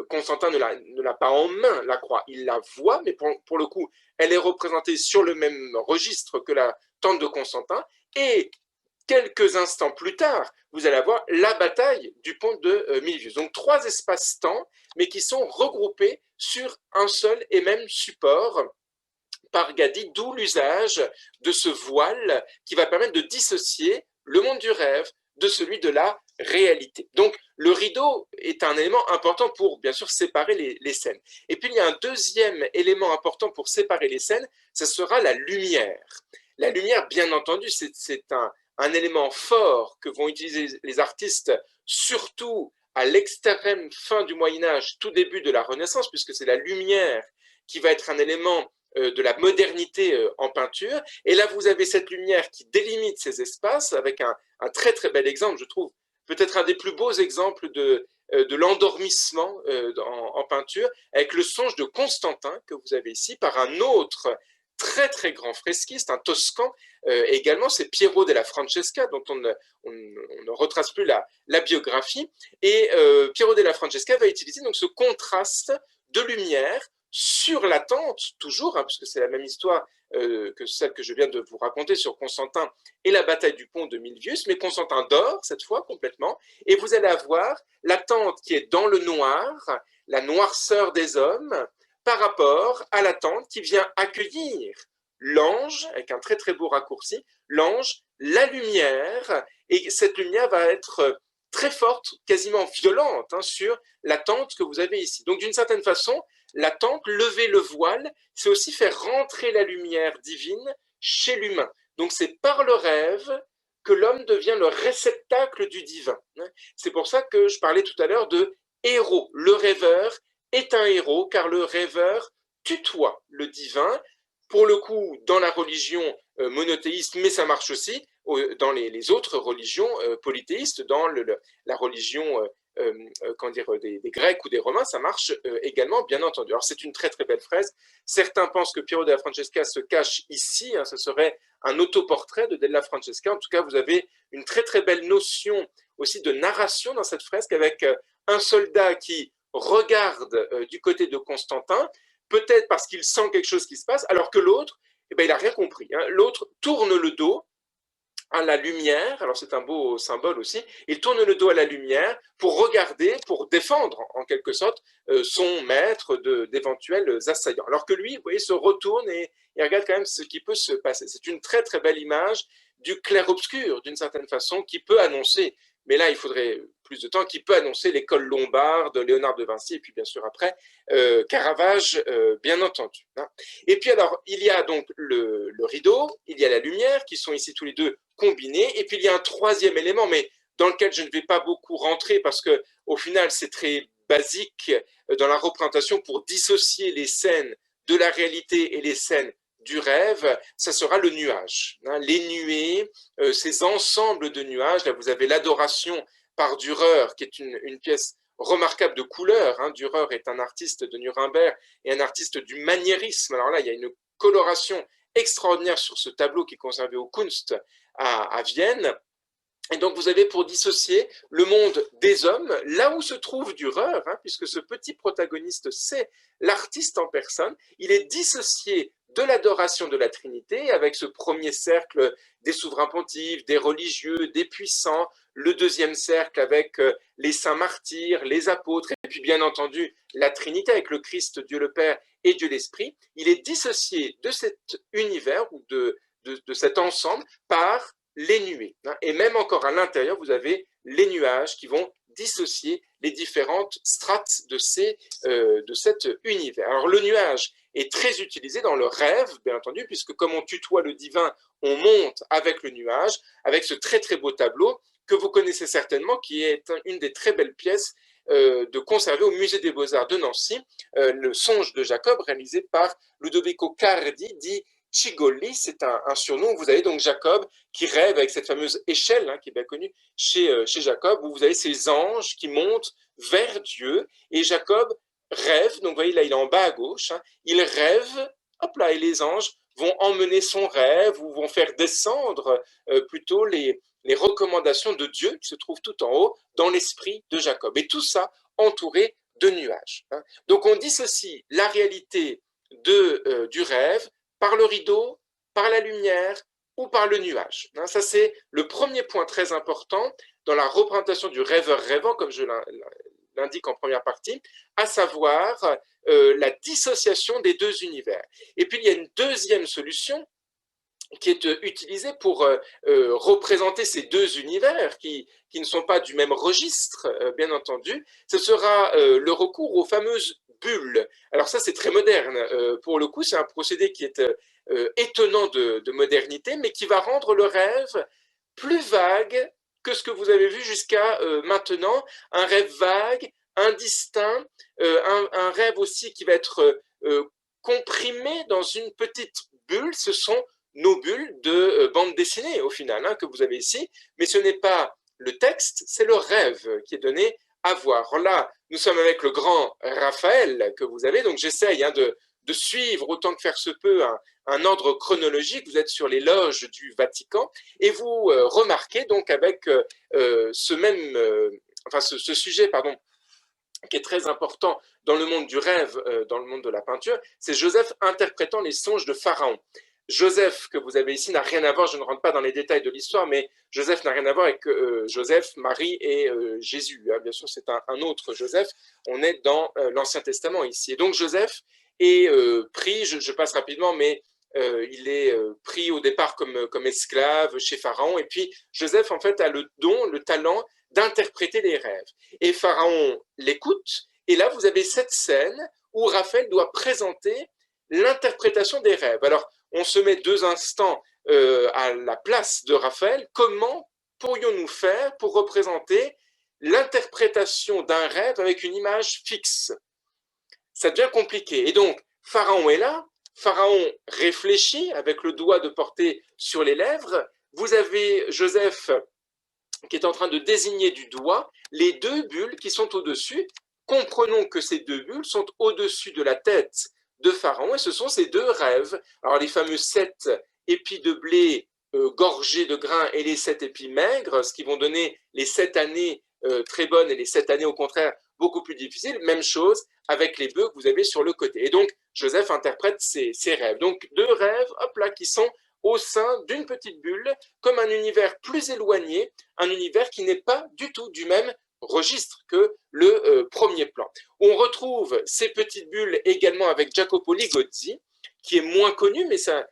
A: Constantin ne l'a pas en main, la croix, il la voit, mais pour le coup, elle est représentée sur le même registre que la tente de Constantin, et quelques instants plus tard, vous allez avoir la bataille du pont de Milvius. Donc trois espaces-temps, mais qui sont regroupés sur un seul et même support par Gaddi, d'où l'usage de ce voile qui va permettre de dissocier le monde du rêve de celui de la réalité. Donc, le rideau est un élément important pour, bien sûr, séparer les scènes. Et puis, il y a un deuxième élément important pour séparer les scènes, ce sera la lumière. La lumière, bien entendu, c'est un élément fort que vont utiliser les artistes, surtout à l'extrême fin du Moyen-Âge, tout début de la Renaissance, puisque c'est la lumière qui va être un élément de la modernité en peinture. Et là, vous avez cette lumière qui délimite ces espaces avec un très très bel exemple, je trouve, peut-être un des plus beaux exemples de l'endormissement en peinture, avec le songe de Constantin que vous avez ici, par un autre très très grand fresquiste, un Toscan également, c'est Piero della Francesca, dont on ne retrace plus la biographie. Et Piero della Francesca va utiliser donc ce contraste de lumière sur la tente, toujours, hein, puisque c'est la même histoire que celle que je viens de vous raconter sur Constantin et la bataille du pont de Milvius, mais Constantin dort cette fois complètement, et vous allez avoir la tente qui est dans le noir, la noirceur des hommes, par rapport à la tente qui vient accueillir l'ange, avec un très très beau raccourci, l'ange, la lumière, et cette lumière va être très forte, quasiment violente, hein, sur la tente que vous avez ici. Donc d'une certaine façon, la tente, lever le voile, c'est aussi faire rentrer la lumière divine chez l'humain. Donc c'est par le rêve que l'homme devient le réceptacle du divin. C'est pour ça que je parlais tout à l'heure de héros. Le rêveur est un héros car le rêveur tutoie le divin. Pour le coup, dans la religion monothéiste, mais ça marche aussi dans les autres religions polythéistes, dans la religion comment dire, des Grecs ou des Romains, ça marche également, bien entendu. Alors c'est une très très belle fraise. Certains pensent que Piero della Francesca se cache ici, hein, ce serait un autoportrait de Della Francesca. En tout cas, vous avez une très très belle notion aussi de narration dans cette fresque avec un soldat qui regarde du côté de Constantin, peut-être parce qu'il sent quelque chose qui se passe, alors que l'autre, eh ben, il n'a rien compris. Hein. L'autre tourne le dos à la lumière, alors c'est un beau symbole aussi, il tourne le dos à la lumière pour regarder, pour défendre en quelque sorte son maître d'éventuels assaillants. Alors que lui, vous voyez, se retourne et regarde quand même ce qui peut se passer. C'est une très très belle image du clair-obscur, d'une certaine façon, qui peut annoncer, mais là il faudrait plus de temps, qui peut annoncer l'école lombarde, Léonard de Vinci, et puis bien sûr après, Caravage, bien entendu. Hein. Et puis alors, il y a donc le rideau, il y a la lumière, qui sont ici tous les deux combinés, et puis il y a un troisième élément, mais dans lequel je ne vais pas beaucoup rentrer, parce que au final, c'est très basique dans la représentation pour dissocier les scènes de la réalité et les scènes du rêve, ça sera le nuage. Hein, les nuées, ces ensembles de nuages, là vous avez l'adoration par Dürer, qui est une pièce remarquable de couleur. Hein. Dürer est un artiste de Nuremberg et un artiste du maniérisme. Alors là, il y a une coloration extraordinaire sur ce tableau qui est conservé au Kunst à Vienne. Et donc, vous avez pour dissocier le monde des hommes, là où se trouve Dürer, hein, puisque ce petit protagoniste, c'est l'artiste en personne, il est dissocié de l'adoration de la Trinité, avec ce premier cercle des souverains pontifes, des religieux, des puissants, le deuxième cercle avec les saints martyrs, les apôtres, et puis bien entendu la Trinité avec le Christ, Dieu le Père et Dieu l'Esprit. Il est dissocié de cet univers ou de cet ensemble par les nuées. Et même encore à l'intérieur, vous avez les nuages qui vont dissocier les différentes strates de cet univers. Alors le nuage est très utilisé dans le rêve, bien entendu, puisque comme on tutoie le divin, on monte avec le nuage, avec ce très très beau tableau que vous connaissez certainement, qui est une des très belles pièces de conserver au Musée des Beaux-Arts de Nancy, le Songe de Jacob, réalisé par Ludovico Cardi, dit Cigoli, c'est un surnom. Vous avez donc Jacob qui rêve avec cette fameuse échelle hein, qui est bien connue chez Jacob, où vous avez ces anges qui montent vers Dieu, et Jacob rêve, donc vous voyez là il est en bas à gauche, hein, il rêve, hop là, et les anges vont emmener son rêve ou vont faire descendre plutôt les recommandations de Dieu qui se trouvent tout en haut dans l'esprit de Jacob. Et tout ça entouré de nuages. Hein. Donc on dissocie la réalité du rêve par le rideau, par la lumière ou par le nuage. Hein, ça, c'est le premier point très important dans la représentation du rêveur rêvant, comme je l'indique en première partie, à savoir la dissociation des deux univers. Et puis, il y a une deuxième solution qui est utilisé pour représenter ces deux univers qui ne sont pas du même registre, bien entendu. Ce sera le recours aux fameuses bulles. Alors ça, c'est très moderne. Pour le coup, c'est un procédé qui est étonnant de modernité, mais qui va rendre le rêve plus vague que ce que vous avez vu jusqu'à maintenant. Un rêve vague, indistinct, un rêve aussi qui va être comprimé dans une petite bulle. Ce sont nos bulles de bande dessinée au final, que vous avez ici, mais ce n'est pas le texte, c'est le rêve qui est donné à voir. Là, nous sommes avec le grand Raphaël que vous avez, donc j'essaye de suivre autant que faire se peut un ordre chronologique. Vous êtes sur les loges du Vatican et vous remarquez donc avec ce sujet, pardon, qui est très important dans le monde du rêve, dans le monde de la peinture, c'est Joseph interprétant les songes de Pharaon. Joseph, que vous avez ici, n'a rien à voir, je ne rentre pas dans les détails de l'histoire, mais Joseph n'a rien à voir avec Joseph, Marie et Jésus. Bien sûr, c'est un autre Joseph. On est dans l'Ancien Testament ici. Et donc Joseph est pris, je passe rapidement, mais il est pris au départ comme esclave chez Pharaon. Et puis Joseph, en fait, a le don, le talent d'interpréter les rêves. Et Pharaon l'écoute. Et là, vous avez cette scène où Raphaël doit présenter l'interprétation des rêves. Alors, on se met 2 instants à la place de Raphaël. Comment pourrions-nous faire pour représenter l'interprétation d'un rêve avec une image fixe? Ça devient compliqué. Et donc, Pharaon est là. Pharaon réfléchit avec le doigt de porter sur les lèvres. Vous avez Joseph qui est en train de désigner du doigt les 2 bulles qui sont au-dessus. Comprenons que ces 2 bulles sont au-dessus de la tête de Pharaon et ce sont ces 2 rêves. Alors les fameux 7 épis de blé gorgés de grains et les 7 épis maigres, ce qui vont donner les 7 années très bonnes et les 7 années au contraire beaucoup plus difficiles. Même chose avec les bœufs que vous avez sur le côté. Et donc Joseph interprète ces rêves. Donc 2 rêves, hop là, qui sont au sein d'une petite bulle, comme un univers plus éloigné, un univers qui n'est pas du tout du même registre que le premier plan. On retrouve ces petites bulles également avec Jacopo Ligozzi, qui est moins connu, mais ça,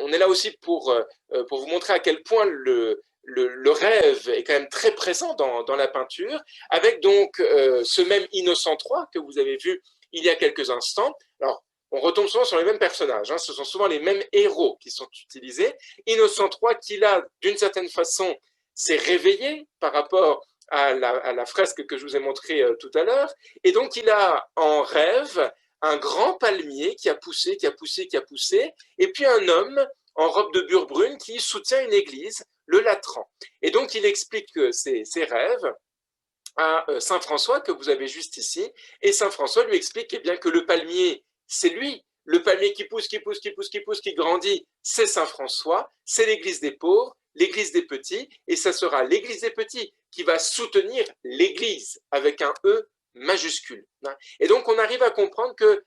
A: on est là aussi pour vous montrer à quel point le rêve est quand même très présent dans la peinture, avec donc ce même Innocent III que vous avez vu il y a quelques instants. Alors, on retombe souvent sur les mêmes personnages, ce sont souvent les mêmes héros qui sont utilisés. Innocent III qui là, d'une certaine façon, s'est réveillé par rapport à la fresque que je vous ai montrée tout à l'heure, et donc il a en rêve un grand palmier qui a poussé, qui a poussé, qui a poussé, et puis un homme en robe de bure brune qui soutient une église, le Latran. Et donc il explique ses rêves à Saint François que vous avez juste ici, et Saint François lui explique bien que le palmier, c'est lui. Le palmier qui pousse, qui pousse, qui pousse, qui pousse, qui grandit, c'est Saint François, c'est l'église des pauvres, l'église des petits, et ça sera l'église des petits qui va soutenir l'église avec un E majuscule. Et donc on arrive à comprendre que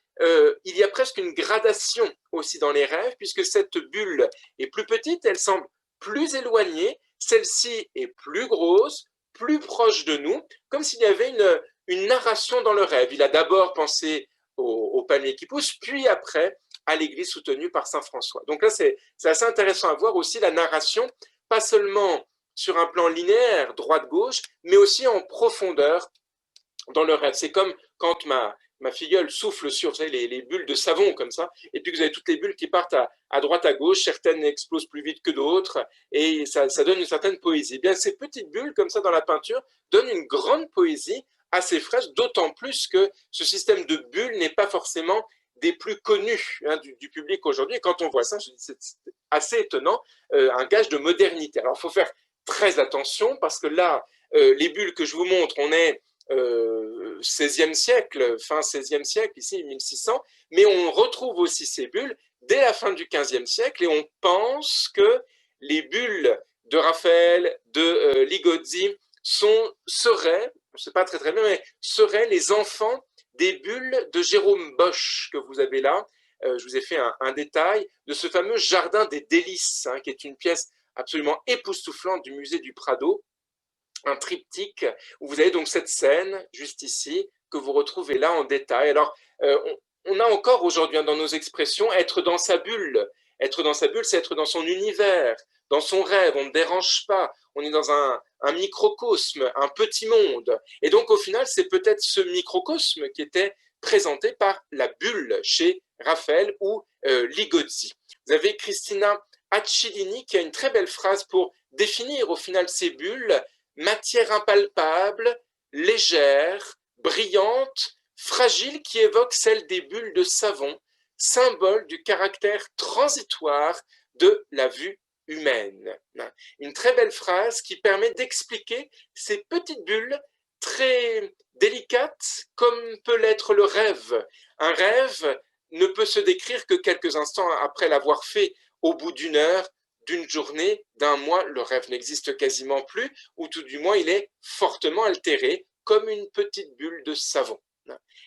A: il y a presque une gradation aussi dans les rêves, puisque cette bulle est plus petite, elle semble plus éloignée, celle-ci est plus grosse, plus proche de nous, comme s'il y avait une narration dans le rêve. Il a d'abord pensé au palmier qui pousse, puis après à l'église soutenue par Saint François. Donc là, c'est assez intéressant à voir aussi la narration, pas seulement sur un plan linéaire, droite-gauche, mais aussi en profondeur dans le rêve. C'est comme quand ma filleule souffle sur, vous savez, les bulles de savon comme ça, et puis que vous avez toutes les bulles qui partent à droite, à gauche, certaines explosent plus vite que d'autres, et ça donne une certaine poésie. Eh bien, ces petites bulles comme ça dans la peinture donnent une grande poésie à ces fresques, d'autant plus que ce système de bulles n'est pas forcément des plus connus du public aujourd'hui. Quand on voit ça, c'est assez étonnant, un gage de modernité. Alors, il faut faire très attention parce que là, les bulles que je vous montre, on est 16e siècle, fin 16e siècle, ici 1600, mais on retrouve aussi ces bulles dès la fin du 15e siècle et on pense que les bulles de Raphaël, de Ligozzi seraient, je ne sais pas très bien, mais seraient les enfants des bulles de Jérôme Bosch que vous avez là. Je vous ai fait un détail de ce fameux Jardin des délices, qui est une pièce absolument époustouflante du musée du Prado, un triptyque où vous avez donc cette scène juste ici que vous retrouvez là en détail. Alors, on a encore aujourd'hui dans nos expressions être dans sa bulle, Être dans sa bulle, c'est être dans son univers, dans son rêve, on ne dérange pas, on est dans un microcosme, un petit monde. Et donc au final, c'est peut-être ce microcosme qui était présenté par la bulle chez Raphaël ou Ligozzi. Vous avez Christina Accidini qui a une très belle phrase pour définir au final ces bulles: matière impalpable, légère, brillante, fragile, qui évoque celle des bulles de savon, symbole du caractère transitoire de la vue humaine. Une très belle phrase qui permet d'expliquer ces petites bulles très délicates comme peut l'être le rêve. Un rêve ne peut se décrire que quelques instants après l'avoir fait. Au bout d'une heure, d'une journée, d'un mois, le rêve n'existe quasiment plus, ou tout du moins il est fortement altéré, comme une petite bulle de savon.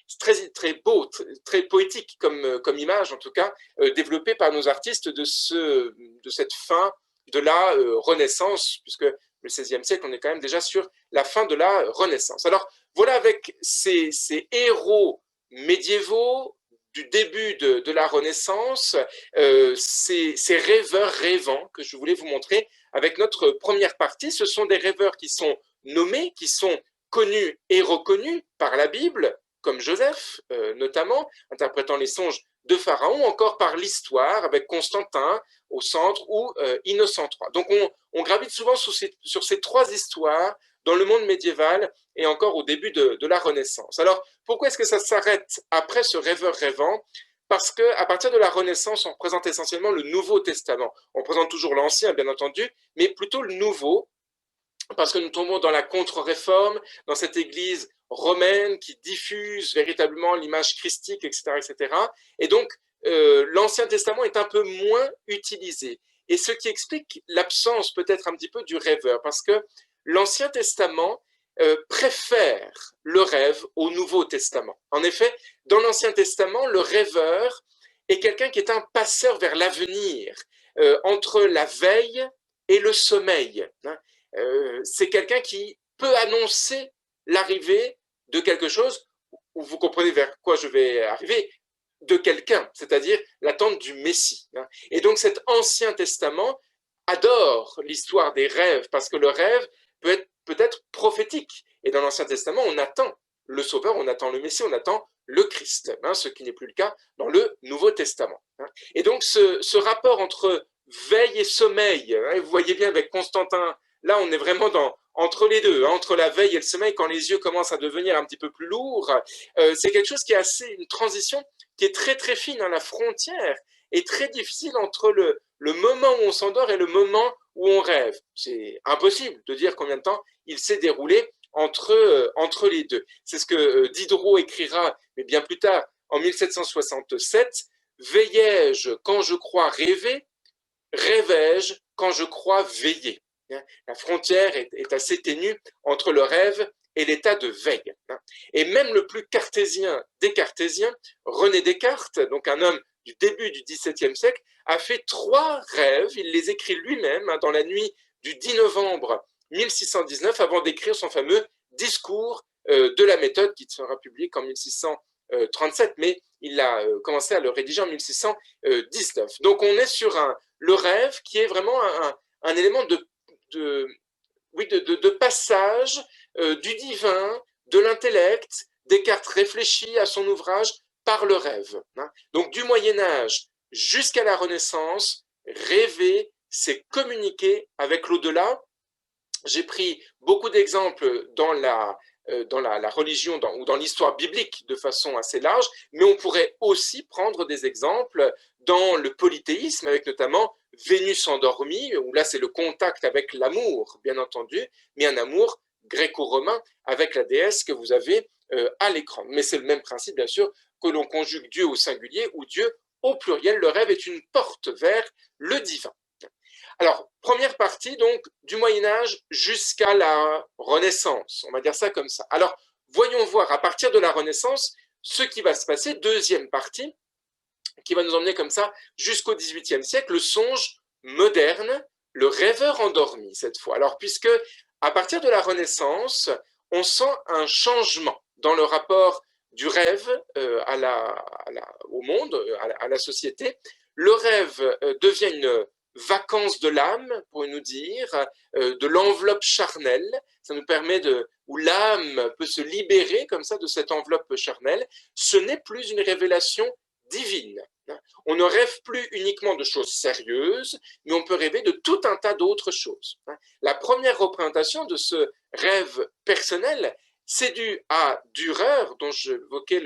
A: C'est très, très beau, très poétique comme image, en tout cas, développée par nos artistes de cette fin de la Renaissance, puisque le XVIe siècle, on est quand même déjà sur la fin de la Renaissance. Alors, voilà, avec ces héros médiévaux du début de la Renaissance, ces rêveurs rêvants que je voulais vous montrer avec notre première partie. Ce sont des rêveurs qui sont nommés, qui sont connus et reconnus par la Bible, comme Joseph, notamment, interprétant les songes de Pharaon, encore par l'histoire, avec Constantin au centre ou Innocent III. Donc on gravite souvent sur ces trois histoires dans le monde médiéval et encore au début de la Renaissance. Alors, pourquoi est-ce que ça s'arrête après ce rêveur rêvant? Parce qu'à partir de la Renaissance, on représente essentiellement le Nouveau Testament. On présente toujours l'Ancien, bien entendu, mais plutôt le Nouveau, parce que nous tombons dans la contre-réforme, dans cette église romaine qui diffuse véritablement l'image christique, etc., etc. Et donc, l'Ancien Testament est un peu moins utilisé. Et ce qui explique l'absence peut-être un petit peu du rêveur, parce que l'Ancien Testament préfère le rêve au Nouveau Testament. En effet, dans l'Ancien Testament, le rêveur est quelqu'un qui est un passeur vers l'avenir, entre la veille et le sommeil. C'est quelqu'un qui peut annoncer l'arrivée de quelque chose, où vous comprenez vers quoi je vais arriver, de quelqu'un, c'est-à-dire l'attente du Messie. Et donc cet Ancien Testament adore l'histoire des rêves, parce que le rêve peut être prophétique. Et dans l'Ancien Testament, on attend le Sauveur, on attend le Messie, on attend le Christ, ce qui n'est plus le cas dans le Nouveau Testament. Et donc ce rapport entre veille et sommeil, vous voyez bien avec Constantin, là on est vraiment entre les deux, entre la veille et le sommeil, quand les yeux commencent à devenir un petit peu plus lourds, c'est quelque chose qui est une transition qui est très très fine, la frontière est très difficile entre le moment où on s'endort et le moment où on rêve. C'est impossible de dire combien de temps il s'est déroulé entre les deux. C'est ce que Diderot écrira, mais bien plus tard, en 1767, « Veillais-je quand je crois rêver, rêvais-je quand je crois veiller ». La frontière est assez ténue entre le rêve et l'état de veille. Et même le plus cartésien des cartésiens, René Descartes, donc un homme du début du XVIIe siècle, a fait 3 rêves, il les écrit lui-même dans la nuit du 10 novembre 1619, avant d'écrire son fameux discours de la méthode qui sera publié en 1637, mais il a commencé à le rédiger en 1619. Donc on est sur le rêve qui est vraiment un élément de passage du divin, de l'intellect. Descartes réfléchit à son ouvrage par le rêve. Donc du Moyen-Âge jusqu'à la Renaissance, rêver, c'est communiquer avec l'au-delà. J'ai pris beaucoup d'exemples dans la religion ou dans l'histoire biblique de façon assez large, mais on pourrait aussi prendre des exemples dans le polythéisme, avec notamment Vénus endormie, où là c'est le contact avec l'amour, bien entendu, mais un amour gréco-romain avec la déesse que vous avez à l'écran. Mais c'est le même principe, bien sûr, que l'on conjugue Dieu au singulier ou Dieu au pluriel. Le rêve est une porte vers le divin. Alors, première partie, donc, du Moyen-Âge jusqu'à la Renaissance, on va dire ça comme ça. Alors, voyons voir à partir de la Renaissance ce qui va se passer, deuxième partie, qui va nous emmener comme ça jusqu'au XVIIIe siècle, le songe moderne, le rêveur endormi cette fois. Alors, puisque à partir de la Renaissance, on sent un changement dans le rapport du rêve au monde, à la société. le rêve devient une vacance de l'âme, pour nous dire, de l'enveloppe charnelle. Ça nous permet où l'âme peut se libérer comme ça de cette enveloppe charnelle. Ce n'est plus une révélation divine. On ne rêve plus uniquement de choses sérieuses, mais on peut rêver de tout un tas d'autres choses. La première représentation de ce rêve personnel, c'est dû à Dürer, dont j'évoquais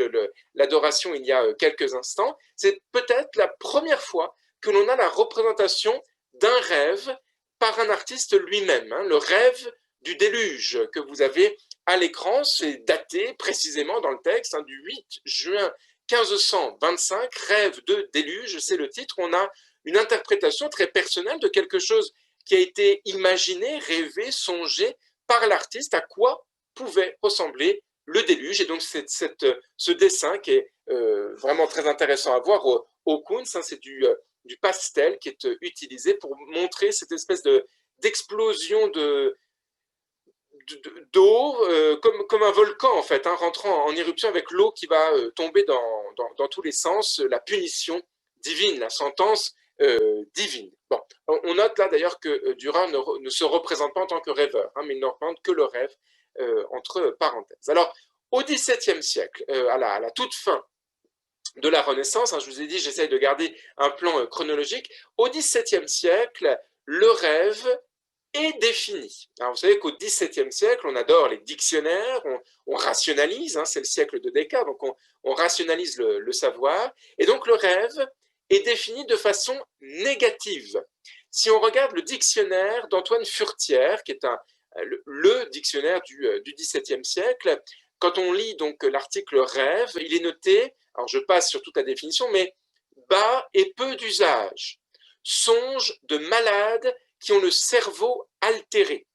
A: l'adoration il y a quelques instants. C'est peut-être la première fois que l'on a la représentation d'un rêve par un artiste lui-même. Le rêve du déluge que vous avez à l'écran, c'est daté précisément dans le texte du 8 juin 1525, Rêve de déluge, c'est le titre. On a une interprétation très personnelle de quelque chose qui a été imaginé, rêvé, songé par l'artiste, à quoi pouvait ressembler le déluge. Et donc ce dessin qui est vraiment très intéressant à voir au Kunz, c'est du pastel qui est utilisé pour montrer cette espèce d'explosion d'eau, comme un volcan en fait, rentrant en éruption avec l'eau qui va tomber dans tous les sens, la punition divine, la sentence divine. Bon, on note là d'ailleurs que Dürer ne se représente pas en tant que rêveur, mais il ne représente que le rêve entre parenthèses. Alors, au XVIIe siècle, à la toute fin de la Renaissance, je vous ai dit, j'essaye de garder un plan chronologique. Au XVIIe siècle, le rêve est défini. Alors, vous savez qu'au XVIIe siècle, on adore les dictionnaires, on rationalise, c'est le siècle de Descartes, donc on rationalise le savoir, et donc le rêve est défini de façon négative. Si on regarde le dictionnaire d'Antoine Furetière, qui est le dictionnaire du XVIIe siècle, quand on lit donc l'article rêve, il est noté, alors je passe sur toute la définition, mais bas et peu d'usage, songe de malades qui ont le cerveau altéré.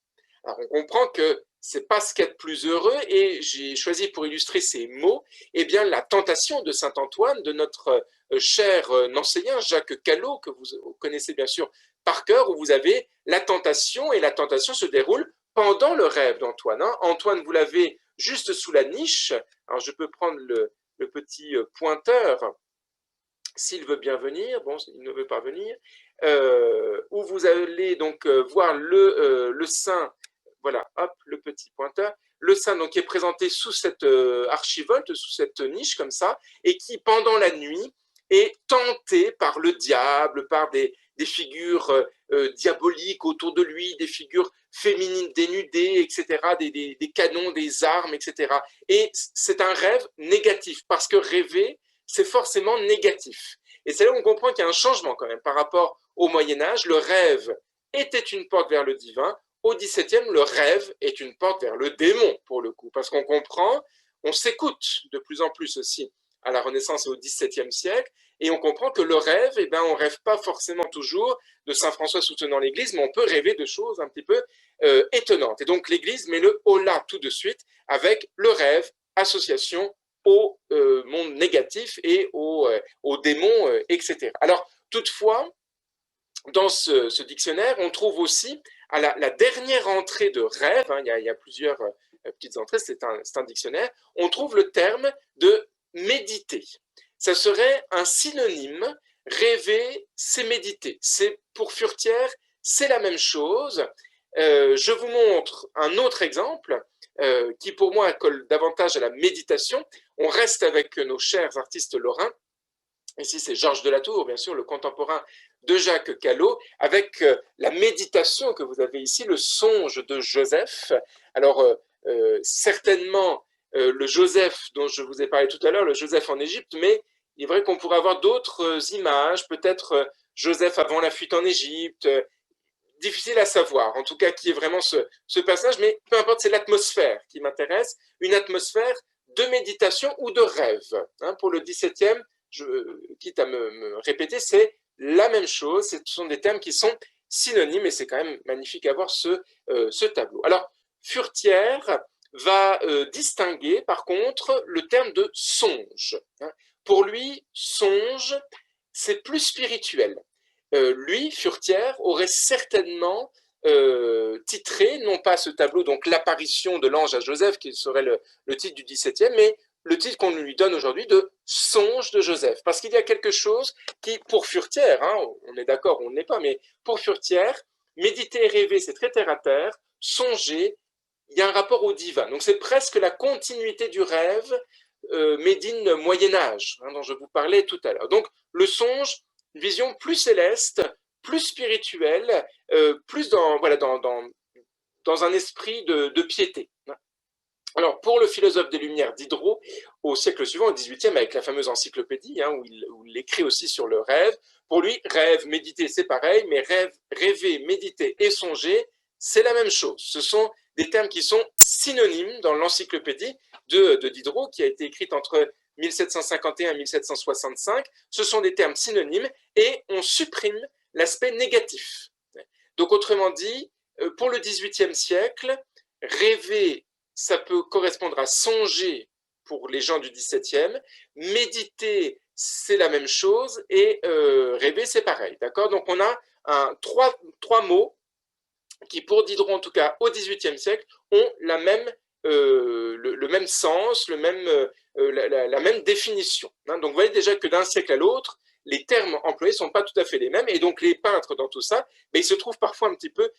A: Alors on comprend que c'est pas ce qu'il y a de plus heureux, et j'ai choisi pour illustrer ces mots, la tentation de saint Antoine, de notre cher nancéien Jacques Callot, que vous connaissez bien sûr par cœur, où vous avez la tentation, et la tentation se déroule pendant le rêve d'Antoine. Antoine, vous l'avez juste sous la niche. Alors je peux prendre le petit pointeur, s'il veut bien venir. Bon, il ne veut pas venir. Où vous allez donc voir le saint, voilà, hop, le petit pointeur, le saint donc qui est présenté sous cette archivolte, sous cette niche comme ça, et qui pendant la nuit est tenté par le diable, par des figures diaboliques autour de lui, des figures féminines dénudées, etc., des canons, des armes, etc. Et c'est un rêve négatif, parce que rêver, c'est forcément négatif. Et c'est là où on comprend qu'il y a un changement quand même par rapport au Moyen-Âge. Le rêve était une porte vers le divin. Au XVIIe, le rêve est une porte vers le démon, pour le coup, parce qu'on comprend, on s'écoute de plus en plus aussi à la Renaissance et au XVIIe siècle, et on comprend que le rêve, on ne rêve pas forcément toujours de Saint François soutenant l'Église, mais on peut rêver de choses un petit peu étonnantes. Et donc l'Église met le holà tout de suite avec le rêve, association au monde négatif et aux démons, etc. Alors, toutefois, dans ce dictionnaire, on trouve aussi, à la dernière entrée de rêve, il y a plusieurs petites entrées, c'est un dictionnaire, on trouve le terme de méditer. Ça serait un synonyme, rêver, c'est méditer. C'est pour Furetière, c'est la même chose. Je vous montre un autre exemple qui pour moi colle davantage à la méditation. On reste avec nos chers artistes lorrains. Ici, c'est Georges de la Tour, bien sûr, le contemporain de Jacques Callot, avec la méditation que vous avez ici, le songe de Joseph. Alors, certainement, le Joseph dont je vous ai parlé tout à l'heure, le Joseph en Égypte, mais il est vrai qu'on pourrait avoir d'autres images, peut-être Joseph avant la fuite en Égypte, difficile à savoir, en tout cas qui est vraiment ce personnage, mais peu importe, c'est l'atmosphère qui m'intéresse, une atmosphère de méditation ou de rêve. Pour le XVIIe, quitte à me répéter, c'est la même chose, ce sont des termes qui sont synonymes, et c'est quand même magnifique à voir ce tableau. Alors, Furetière va distinguer par contre le terme de songe. Pour lui, songe, c'est plus spirituel. Lui, Furetière, aurait certainement titré, non pas ce tableau, donc l'apparition de l'ange à Joseph, qui serait le titre du XVIIe, mais le titre qu'on lui donne aujourd'hui de Songe de Joseph, parce qu'il y a quelque chose qui, pour Furetière, hein, on est d'accord, on ne l'est pas, mais pour Furetière, méditer et rêver, c'est très terre à terre, songer, il y a un rapport au divin. Donc c'est presque la continuité du rêve Médine Moyen-Âge, hein, dont je vous parlais tout à l'heure. Donc le songe, une vision plus céleste, plus spirituelle, plus dans un esprit de piété. Alors, pour le philosophe des Lumières Diderot, au siècle suivant, au XVIIIe, avec la fameuse encyclopédie, hein, où il écrit aussi sur le rêve, pour lui, rêve, méditer, c'est pareil, mais rêver, méditer et songer, c'est la même chose. Ce sont des termes qui sont synonymes dans l'encyclopédie de Diderot, qui a été écrite entre 1751 et 1765. Ce sont des termes synonymes et on supprime l'aspect négatif. Donc, autrement dit, pour le XVIIIe siècle, rêver, ça peut correspondre à songer pour les gens du XVIIe, méditer, c'est la même chose, et rêver, c'est pareil. D'accord? Donc on a trois mots qui, pour Diderot en tout cas, au XVIIIe siècle, ont le même sens, la même définition. Hein? Donc vous voyez déjà que d'un siècle à l'autre, les termes employés ne sont pas tout à fait les mêmes, et donc les peintres dans tout ça, ils se trouvent parfois un petit peu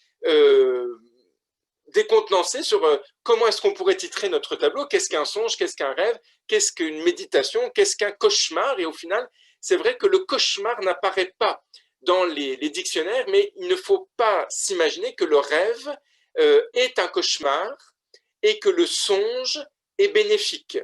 A: décontenancés sur comment est-ce qu'on pourrait titrer notre tableau, qu'est-ce qu'un songe, qu'est-ce qu'un rêve, qu'est-ce qu'une méditation, qu'est-ce qu'un cauchemar, et au final, c'est vrai que le cauchemar n'apparaît pas dans les dictionnaires, mais il ne faut pas s'imaginer que le rêve est un cauchemar et que le songe est bénéfique.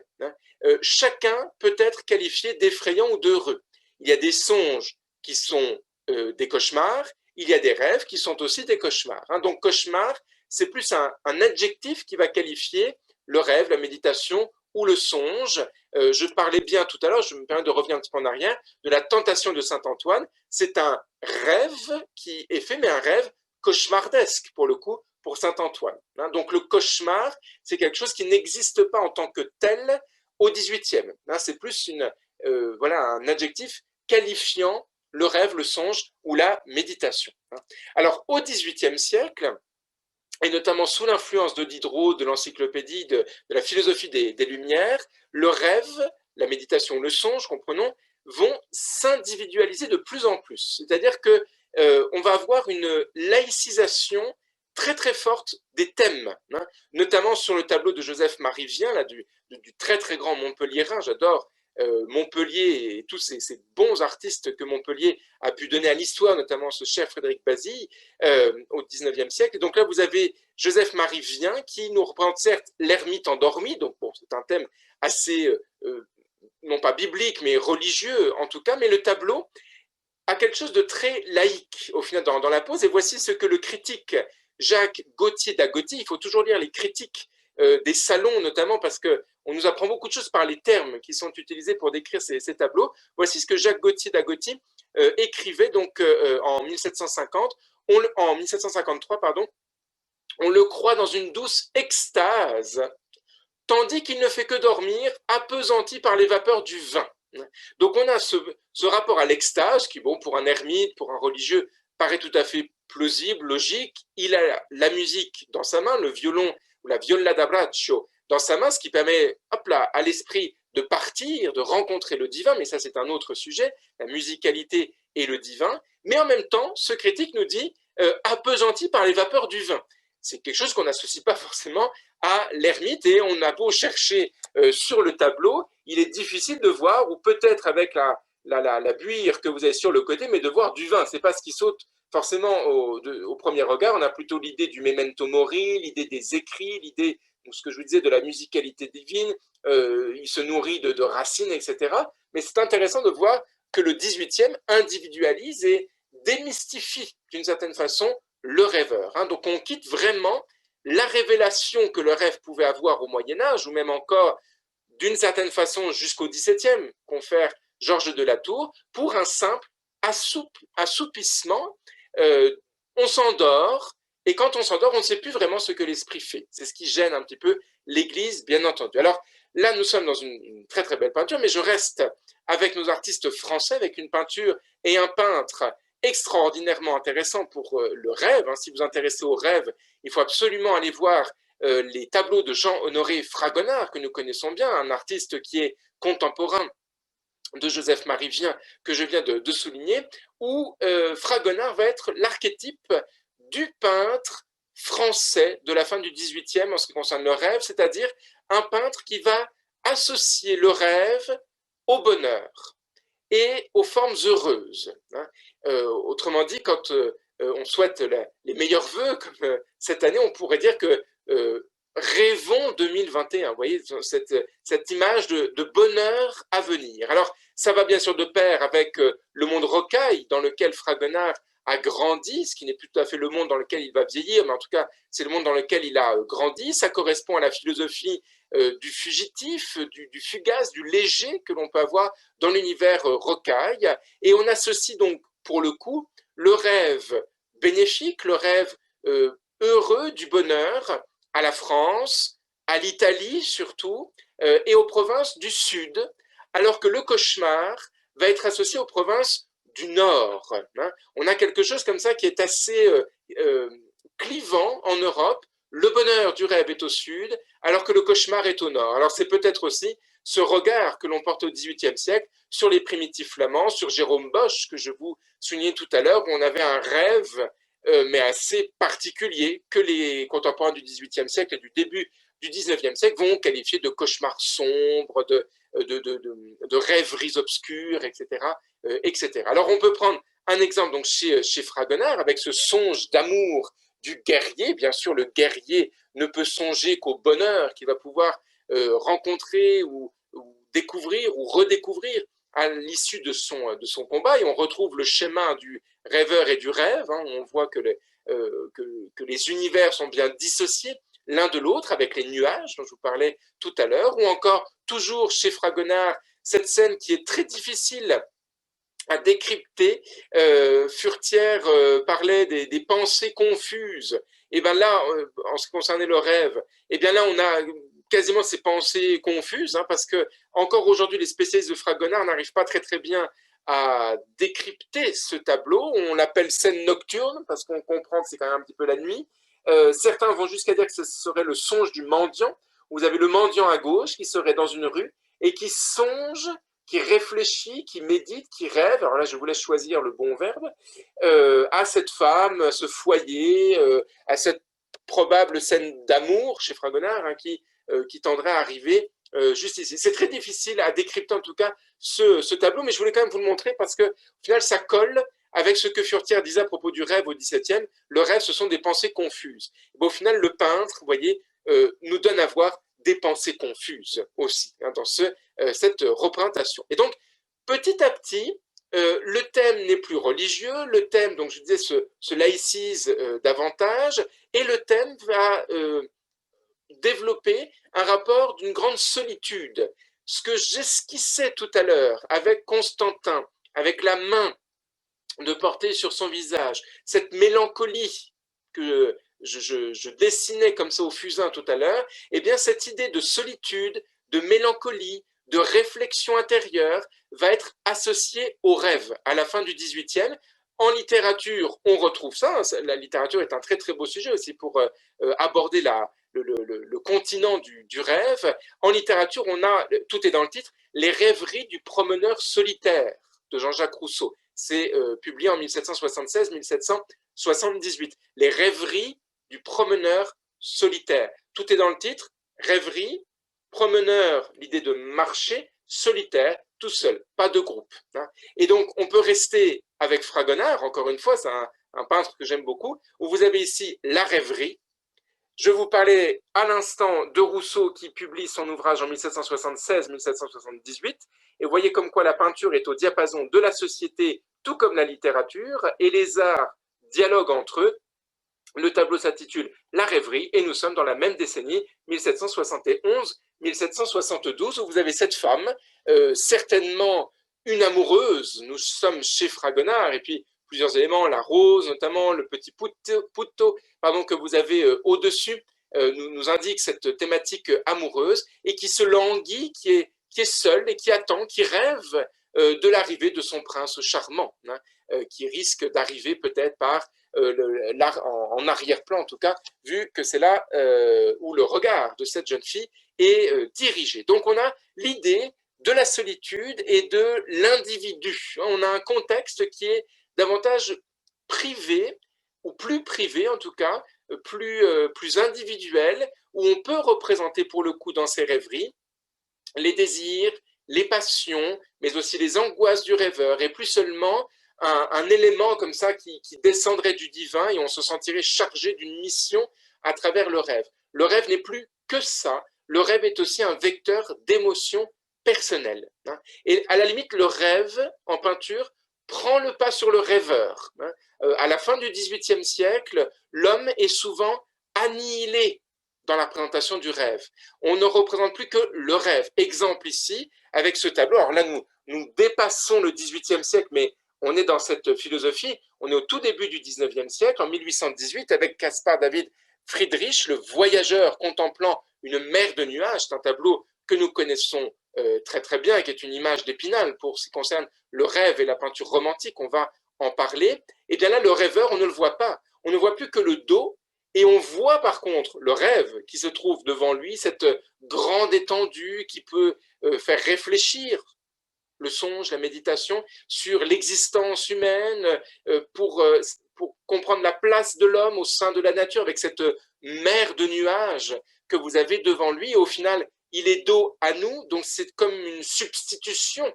A: Chacun peut être qualifié d'effrayant ou d'heureux. Il y a des songes qui sont des cauchemars, il y a des rêves qui sont aussi des cauchemars. Donc cauchemar, c'est plus un adjectif qui va qualifier le rêve, la méditation ou le songe. Je parlais bien tout à l'heure, je me permets de revenir un petit peu en arrière, de la tentation de saint Antoine. C'est un rêve qui est fait, mais un rêve cauchemardesque pour le coup, pour saint Antoine. Donc le cauchemar, c'est quelque chose qui n'existe pas en tant que tel au XVIIIe. C'est plus un adjectif qualifiant le rêve, le songe ou la méditation. Alors au XVIIIe siècle, et notamment sous l'influence de Diderot, de l'encyclopédie, de la philosophie des Lumières, le rêve, la méditation, le songe, comprenons, vont s'individualiser de plus en plus. C'est-à-dire qu'on va avoir une laïcisation très très forte des thèmes, notamment sur le tableau de Joseph-Marie Vien, du très très grand Montpelliérain. J'adore Montpellier et tous ces bons artistes que Montpellier a pu donner à l'histoire, notamment ce cher Frédéric Bazille au XIXe siècle. Et donc là, vous avez Joseph-Marie Vien qui nous représente certes l'ermite endormi, donc bon, c'est un thème assez, non pas biblique, mais religieux en tout cas, mais le tableau a quelque chose de très laïque au final dans la pose. Et voici ce que le critique Jacques Gauthier d'Agotty, il faut toujours lire les critiques des salons notamment parce qu'on nous apprend beaucoup de choses par les termes qui sont utilisés pour décrire ces tableaux. Voici ce que Jacques Gauthier d'Agotty écrivait donc en 1753, pardon. On le croit dans une douce extase, tandis qu'il ne fait que dormir, appesanti par les vapeurs du vin. Donc on a ce rapport à l'extase qui, bon, pour un ermite, pour un religieux, paraît tout à fait plausible, logique. Il a la musique dans sa main, le violon ou la viola da braccio dans sa main, ce qui permet à l'esprit de partir, de rencontrer le divin, mais ça c'est un autre sujet, la musicalité et le divin. Mais en même temps, ce critique nous dit appesanti par les vapeurs du vin. C'est quelque chose qu'on n'associe pas forcément à l'ermite, et on a beau chercher sur le tableau, il est difficile de voir, ou peut-être avec la buire que vous avez sur le côté, mais de voir du vin. C'est pas ce qui saute forcément au premier regard. On a plutôt l'idée du memento mori, l'idée des écrits, l'idée, ce que je vous disais, de la musicalité divine. Il se nourrit de racines, etc. Mais c'est intéressant de voir que le XVIIIe individualise et démystifie d'une certaine façon le rêveur. Donc on quitte vraiment la révélation que le rêve pouvait avoir au Moyen-Âge, ou même encore d'une certaine façon jusqu'au XVIIe, confère Georges de la Tour, pour un simple assoupissement. On s'endort, et quand on s'endort, on ne sait plus vraiment ce que l'esprit fait. C'est ce qui gêne un petit peu l'Église, bien entendu. Alors là, nous sommes dans une très très belle peinture, mais je reste avec nos artistes français, avec une peinture et un peintre extraordinairement intéressant pour le rêve. Si vous vous intéressez au rêve, il faut absolument aller voir les tableaux de Jean-Honoré Fragonard, que nous connaissons bien, un artiste qui est contemporain de Joseph-Marie Vien, que je viens de souligner, où Fragonard va être l'archétype du peintre français de la fin du XVIIIe en ce qui concerne le rêve, c'est-à-dire un peintre qui va associer le rêve au bonheur et aux formes heureuses. Autrement dit, quand on souhaite les meilleurs vœux, comme cette année, on pourrait dire que rêvons 2021, vous voyez, cette image de bonheur à venir. Alors, ça va bien sûr de pair avec le monde rocaille dans lequel Fragonard a grandi, ce qui n'est plus tout à fait le monde dans lequel il va vieillir, mais en tout cas, c'est le monde dans lequel il a grandi. Ça correspond à la philosophie du fugitif, du fugace, du léger que l'on peut avoir dans l'univers rocaille. Et on associe donc, pour le coup, le rêve bénéfique, le rêve heureux du bonheur à la France, à l'Italie surtout, et aux provinces du Sud, alors que le cauchemar va être associé aux provinces du Nord. On a quelque chose comme ça qui est assez clivant en Europe. Le bonheur du rêve est au Sud, alors que le cauchemar est au Nord. Alors c'est peut-être aussi ce regard que l'on porte au XVIIIe siècle sur les primitifs flamands, sur Jérôme Bosch, que je vous soulignais tout à l'heure, où on avait un rêve mais assez particulier, que les contemporains du XVIIIe siècle et du début du XIXe siècle vont qualifier de cauchemars sombres, de rêveries obscures, etc., etc. Alors on peut prendre un exemple donc chez Fragonard avec ce songe d'amour du guerrier. Bien sûr, le guerrier ne peut songer qu'au bonheur qu'il va pouvoir rencontrer ou découvrir ou redécouvrir à l'issue de son combat. Et on retrouve le schéma du rêveur et du rêve. On voit que les univers sont bien dissociés l'un de l'autre avec les nuages dont je vous parlais tout à l'heure, ou encore toujours chez Fragonard, cette scène qui est très difficile à décrypter. Furetière parlait des pensées confuses. Et bien là, en ce qui concernait le rêve, et bien là on a quasiment ces pensées confuses, parce que encore aujourd'hui les spécialistes de Fragonard n'arrivent pas très très bien à décrypter ce tableau. On l'appelle scène nocturne parce qu'on comprend que c'est quand même un petit peu la nuit. Certains vont jusqu'à dire que ce serait le songe du mendiant. Vous avez le mendiant à gauche qui serait dans une rue et qui songe, qui réfléchit, qui médite, qui rêve, alors là je vous laisse choisir le bon verbe, à cette femme, à ce foyer, à cette probable scène d'amour chez Fragonard, qui tendrait à arriver juste ici. C'est très difficile à décrypter en tout cas ce tableau, mais je voulais quand même vous le montrer parce que au final ça colle avec ce que Furetière disait à propos du rêve au XVIIe. Le rêve, ce sont des pensées confuses. Au final, le peintre, vous voyez, nous donne à voir des pensées confuses aussi dans cette représentation. Et donc, petit à petit, le thème n'est plus religieux, le thème, donc je disais, se laïcise davantage, et le thème va développer un rapport d'une grande solitude. Ce que j'esquissais tout à l'heure avec Constantin, avec la main de porter sur son visage, cette mélancolie que je dessinais comme ça au fusain tout à l'heure, eh bien cette idée de solitude, de mélancolie, de réflexion intérieure va être associée au rêve à la fin du XVIIIe. En littérature, on retrouve ça. La littérature est un très très beau sujet aussi pour aborder le continent du rêve. En littérature, on a, tout est dans le titre, les rêveries du promeneur solitaire de Jean-Jacques Rousseau. C'est publié en 1776-1778. Les rêveries du promeneur solitaire. Tout est dans le titre. Rêverie, promeneur, l'idée de marcher, solitaire, tout seul, pas de groupe. Et donc, on peut rester avec Fragonard, encore une fois, c'est un peintre que j'aime beaucoup, où vous avez ici la rêverie. Je vous parlais à l'instant de Rousseau qui publie son ouvrage en 1776-1778. Et vous voyez comme quoi la peinture est au diapason de la société, tout comme la littérature, et les arts dialoguent entre eux. Le tableau s'intitule La rêverie, et nous sommes dans la même décennie, 1771-1772, où vous avez cette femme, certainement une amoureuse. Nous sommes chez Fragonard, et puis plusieurs éléments, la rose notamment, le petit puto que vous avez au-dessus, nous indique cette thématique amoureuse, et qui se languit, qui est seule et qui attend, qui rêve de l'arrivée de son prince charmant, qui risque d'arriver peut-être par en arrière-plan en tout cas, vu que c'est là où le regard de cette jeune fille est dirigé. Donc on a l'idée de la solitude et de l'individu. On a un contexte qui est davantage privé, ou plus privé en tout cas, plus individuel, où on peut représenter pour le coup dans ses rêveries les désirs, les passions, mais aussi les angoisses du rêveur, et plus seulement un élément comme ça qui descendrait du divin et on se sentirait chargé d'une mission à travers le rêve. Le rêve n'est plus que ça, le rêve est aussi un vecteur d'émotions personnelles. Et à la limite, le rêve en peinture prend le pas sur le rêveur. À la fin du XVIIIe siècle, l'homme est souvent annihilé dans la présentation du rêve. On ne représente plus que le rêve. Exemple ici, avec ce tableau. Alors là, nous dépassons le XVIIIe siècle, mais on est dans cette philosophie. On est au tout début du XIXe siècle, en 1818, avec Caspar David Friedrich, le voyageur contemplant une mer de nuages. C'est un tableau que nous connaissons très très bien et qui est une image d'Épinal pour ce qui concerne le rêve et la peinture romantique. On va en parler. Et bien là, le rêveur, on ne le voit pas. On ne voit plus que le dos. Et on voit par contre le rêve qui se trouve devant lui, cette grande étendue qui peut faire réfléchir le songe, la méditation, sur l'existence humaine, pour comprendre la place de l'homme au sein de la nature, avec cette mer de nuages que vous avez devant lui. Et au final, il est dos à nous, donc c'est comme une substitution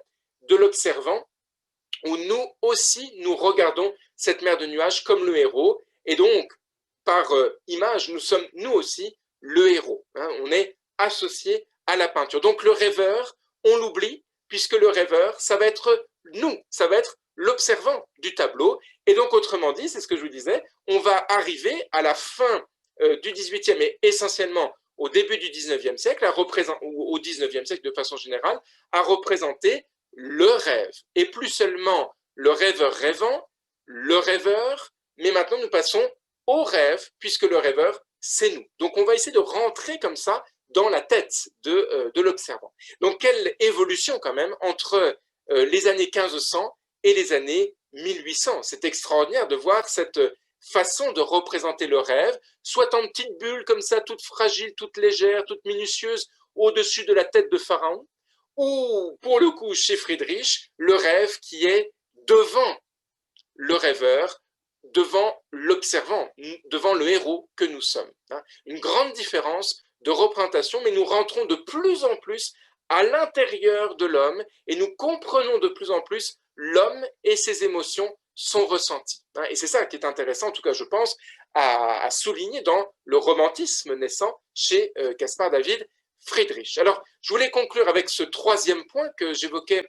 A: de l'observant, où nous aussi, nous regardons cette mer de nuages comme le héros. Et donc, par image, nous sommes nous aussi le héros. On est associé à la peinture. Donc le rêveur, on l'oublie, puisque le rêveur, ça va être nous, ça va être l'observant du tableau. Et donc, autrement dit, c'est ce que je vous disais, on va arriver à la fin du XVIIIe et essentiellement au début du XIXe siècle, ou au XIXe siècle de façon générale, à représenter le rêve. Et plus seulement le rêveur rêvant, le rêveur, mais maintenant nous passons au rêve, puisque le rêveur, c'est nous. Donc on va essayer de rentrer comme ça dans la tête de l'observant. Donc quelle évolution quand même entre les années 1500 et les années 1800. C'est extraordinaire de voir cette façon de représenter le rêve, soit en petites bulles comme ça, toutes fragiles, toutes légères, toutes minutieuses, au-dessus de la tête de Pharaon, ou pour le coup chez Friedrich, le rêve qui est devant le rêveur, devant l'observant, devant le héros que nous sommes. Une grande différence de représentation, mais nous rentrons de plus en plus à l'intérieur de l'homme et nous comprenons de plus en plus l'homme et ses émotions sont ressenties. Et c'est ça qui est intéressant, en tout cas je pense, à souligner dans le romantisme naissant chez Caspar David Friedrich. Alors, je voulais conclure avec ce troisième point que j'évoquais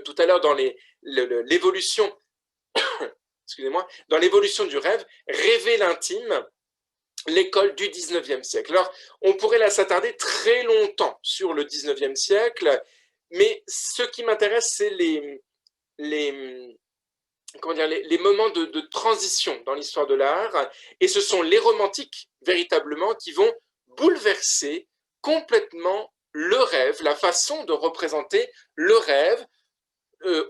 A: tout à l'heure dans l'évolution excusez-moi, dans l'évolution du rêve, rêver l'intime, l'école du 19e siècle. Alors, on pourrait là s'attarder très longtemps sur le 19e siècle, mais ce qui m'intéresse, c'est les moments de transition dans l'histoire de l'art, et ce sont les romantiques, véritablement, qui vont bouleverser complètement le rêve, la façon de représenter le rêve,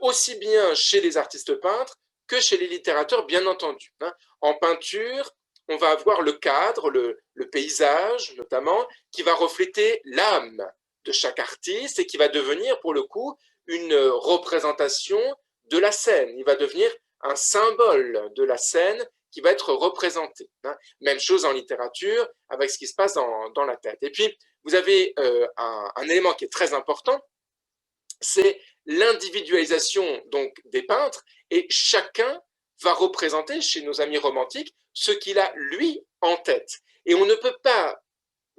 A: aussi bien chez les artistes peintres que chez les littérateurs, bien entendu. En peinture, on va avoir le cadre, le paysage notamment, qui va refléter l'âme de chaque artiste et qui va devenir, pour le coup, une représentation de la scène. Il va devenir un symbole de la scène qui va être représenté. Même chose en littérature, avec ce qui se passe dans la tête. Et puis, vous avez un élément qui est très important, c'est l'individualisation donc des peintres, et chacun va représenter chez nos amis romantiques ce qu'il a lui en tête. Et on ne peut pas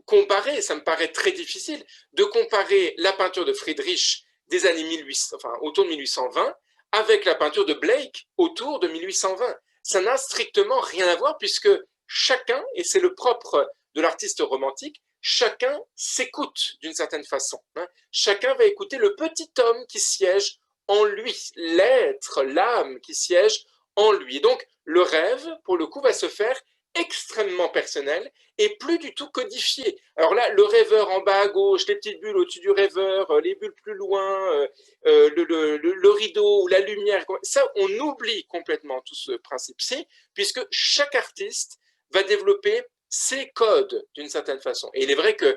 A: comparer, ça me paraît très difficile, de comparer la peinture de Friedrich des années 1800, enfin, autour de 1820 avec la peinture de Blake autour de 1820. Ça n'a strictement rien à voir puisque chacun, et c'est le propre de l'artiste romantique, chacun s'écoute d'une certaine façon. Chacun va écouter le petit homme qui siège en lui, l'être, l'âme qui siège en lui. Donc le rêve, pour le coup, va se faire extrêmement personnel et plus du tout codifié. Alors là, le rêveur en bas à gauche, les petites bulles au-dessus du rêveur, les bulles plus loin, le rideau ou la lumière, ça, on oublie complètement tout ce principe-ci, puisque chaque artiste va développer ses codes d'une certaine façon. Et il est vrai que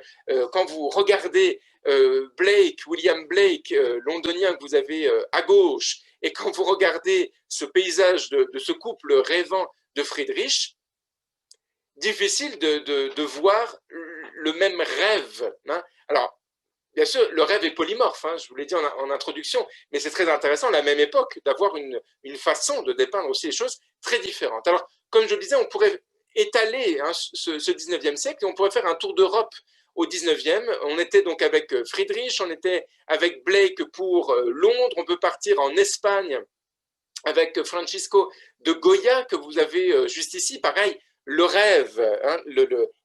A: quand vous regardez Blake, William Blake, londonien que vous avez à gauche, et quand vous regardez ce paysage de ce couple rêvant de Friedrich, difficile de voir le même rêve. Hein. Alors, bien sûr, le rêve est polymorphe, hein, je vous l'ai dit en introduction, mais c'est très intéressant à la même époque d'avoir une façon de dépeindre aussi les choses très différentes. Alors, comme je le disais, on pourrait étaler hein, ce 19e siècle et on pourrait faire un tour d'Europe au 19e. On était donc avec Friedrich, on était avec Blake pour Londres, on peut partir en Espagne avec Francisco de Goya que vous avez juste ici, pareil, le rêve, hein,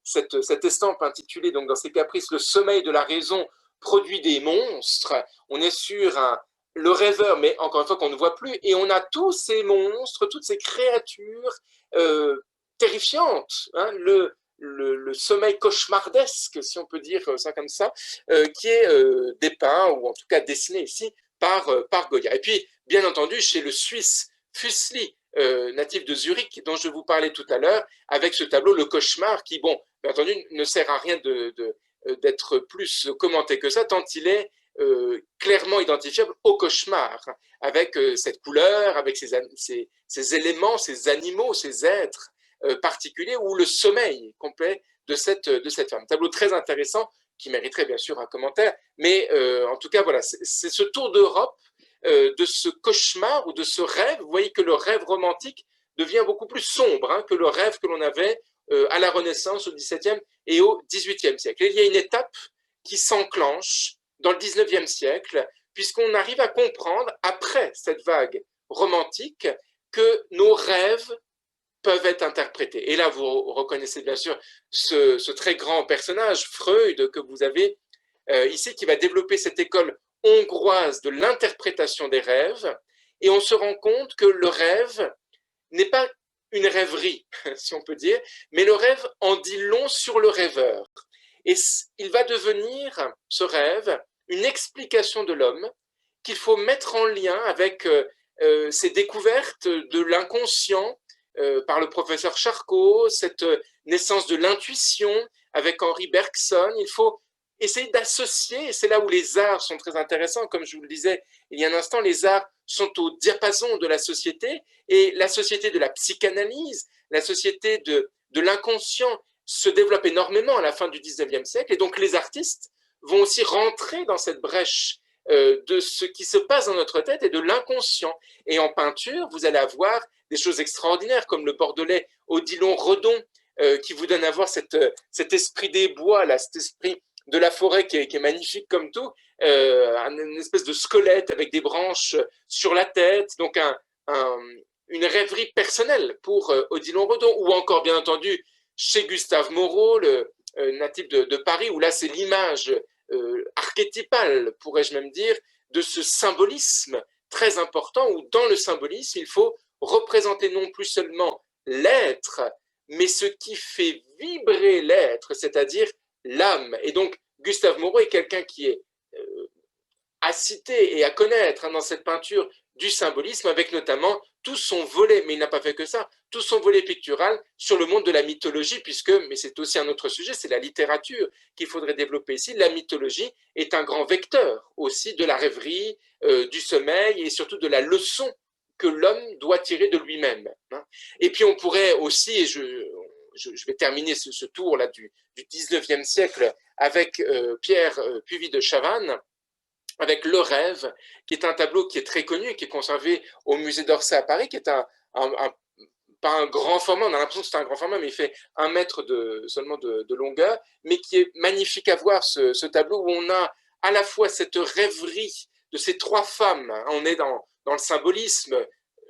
A: cette estampe intitulée donc dans ses caprices, le sommeil de la raison produit des monstres. On est sur le rêveur, mais encore une fois qu'on ne voit plus, et on a tous ces monstres, toutes ces créatures terrifiantes, hein, le sommeil cauchemardesque, si on peut dire ça comme ça, qui est dépeint, ou en tout cas dessiné ici, par Goya. Et puis, bien entendu, chez le Suisse Fuseli, natif de Zurich, dont je vous parlais tout à l'heure, avec ce tableau Le Cauchemar, qui, bon, bien entendu, ne sert à rien d'être plus commenté que ça, tant il est clairement identifiable au cauchemar, avec cette couleur, avec ces éléments, ces animaux, ces êtres particuliers, ou le sommeil complet de cette femme. Tableau très intéressant, qui mériterait bien sûr un commentaire, mais en tout cas, voilà, c'est ce tour d'Europe de ce cauchemar ou de ce rêve. Vous voyez que le rêve romantique devient beaucoup plus sombre hein, que le rêve que l'on avait à la Renaissance au XVIIe et au XVIIIe siècle. Et il y a une étape qui s'enclenche dans le XIXe siècle, puisqu'on arrive à comprendre, après cette vague romantique, que nos rêves peuvent être interprétés. Et là, vous reconnaissez bien sûr ce très grand personnage, Freud, que vous avez ici, qui va développer cette école hongroise de l'interprétation des rêves, et on se rend compte que le rêve n'est pas une rêverie, si on peut dire, mais le rêve en dit long sur le rêveur. Et il va devenir, ce rêve, une explication de l'homme qu'il faut mettre en lien avec ces découvertes de l'inconscient par le professeur Charcot, cette naissance de l'intuition avec Henri Bergson. Il faut essayer d'associer, et c'est là où les arts sont très intéressants, comme je vous le disais il y a un instant, les arts sont au diapason de la société, et la société de la psychanalyse, la société de l'inconscient se développe énormément à la fin du 19e siècle, et donc les artistes vont aussi rentrer dans cette brèche de ce qui se passe dans notre tête et de l'inconscient. Et en peinture, vous allez avoir des choses extraordinaires, comme le Bordelais Odilon Redon, qui vous donne à voir cet esprit des bois, là, cet esprit de la forêt qui est magnifique comme tout, une espèce de squelette avec des branches sur la tête, donc une rêverie personnelle pour Odilon Redon, ou encore bien entendu chez Gustave Moreau, le natif de Paris, où là c'est l'image archétypale, pourrais-je même dire, de ce symbolisme très important, où dans le symbolisme, il faut représenter non plus seulement l'être, mais ce qui fait vibrer l'être, c'est-à-dire l'âme. Et donc, Gustave Moreau est quelqu'un qui est à citer et à connaître hein, dans cette peinture du symbolisme, avec notamment tout son volet, mais il n'a pas fait que ça, tout son volet pictural sur le monde de la mythologie, puisque, mais c'est aussi un autre sujet, c'est la littérature qu'il faudrait développer ici. La mythologie est un grand vecteur aussi de la rêverie, du sommeil et surtout de la leçon que l'homme doit tirer de lui-même. Hein. Et puis on pourrait aussi, et je vais terminer ce tour-là du 19e siècle avec Pierre Puvis de Chavannes, avec Le Rêve, qui est un tableau qui est très connu, qui est conservé au musée d'Orsay à Paris, qui est pas un grand format, on a l'impression que c'est un grand format, mais il fait 1 mètre seulement de longueur, mais qui est magnifique à voir, ce tableau où on a à la fois cette rêverie de ces 3 femmes, hein, on est dans le symbolisme,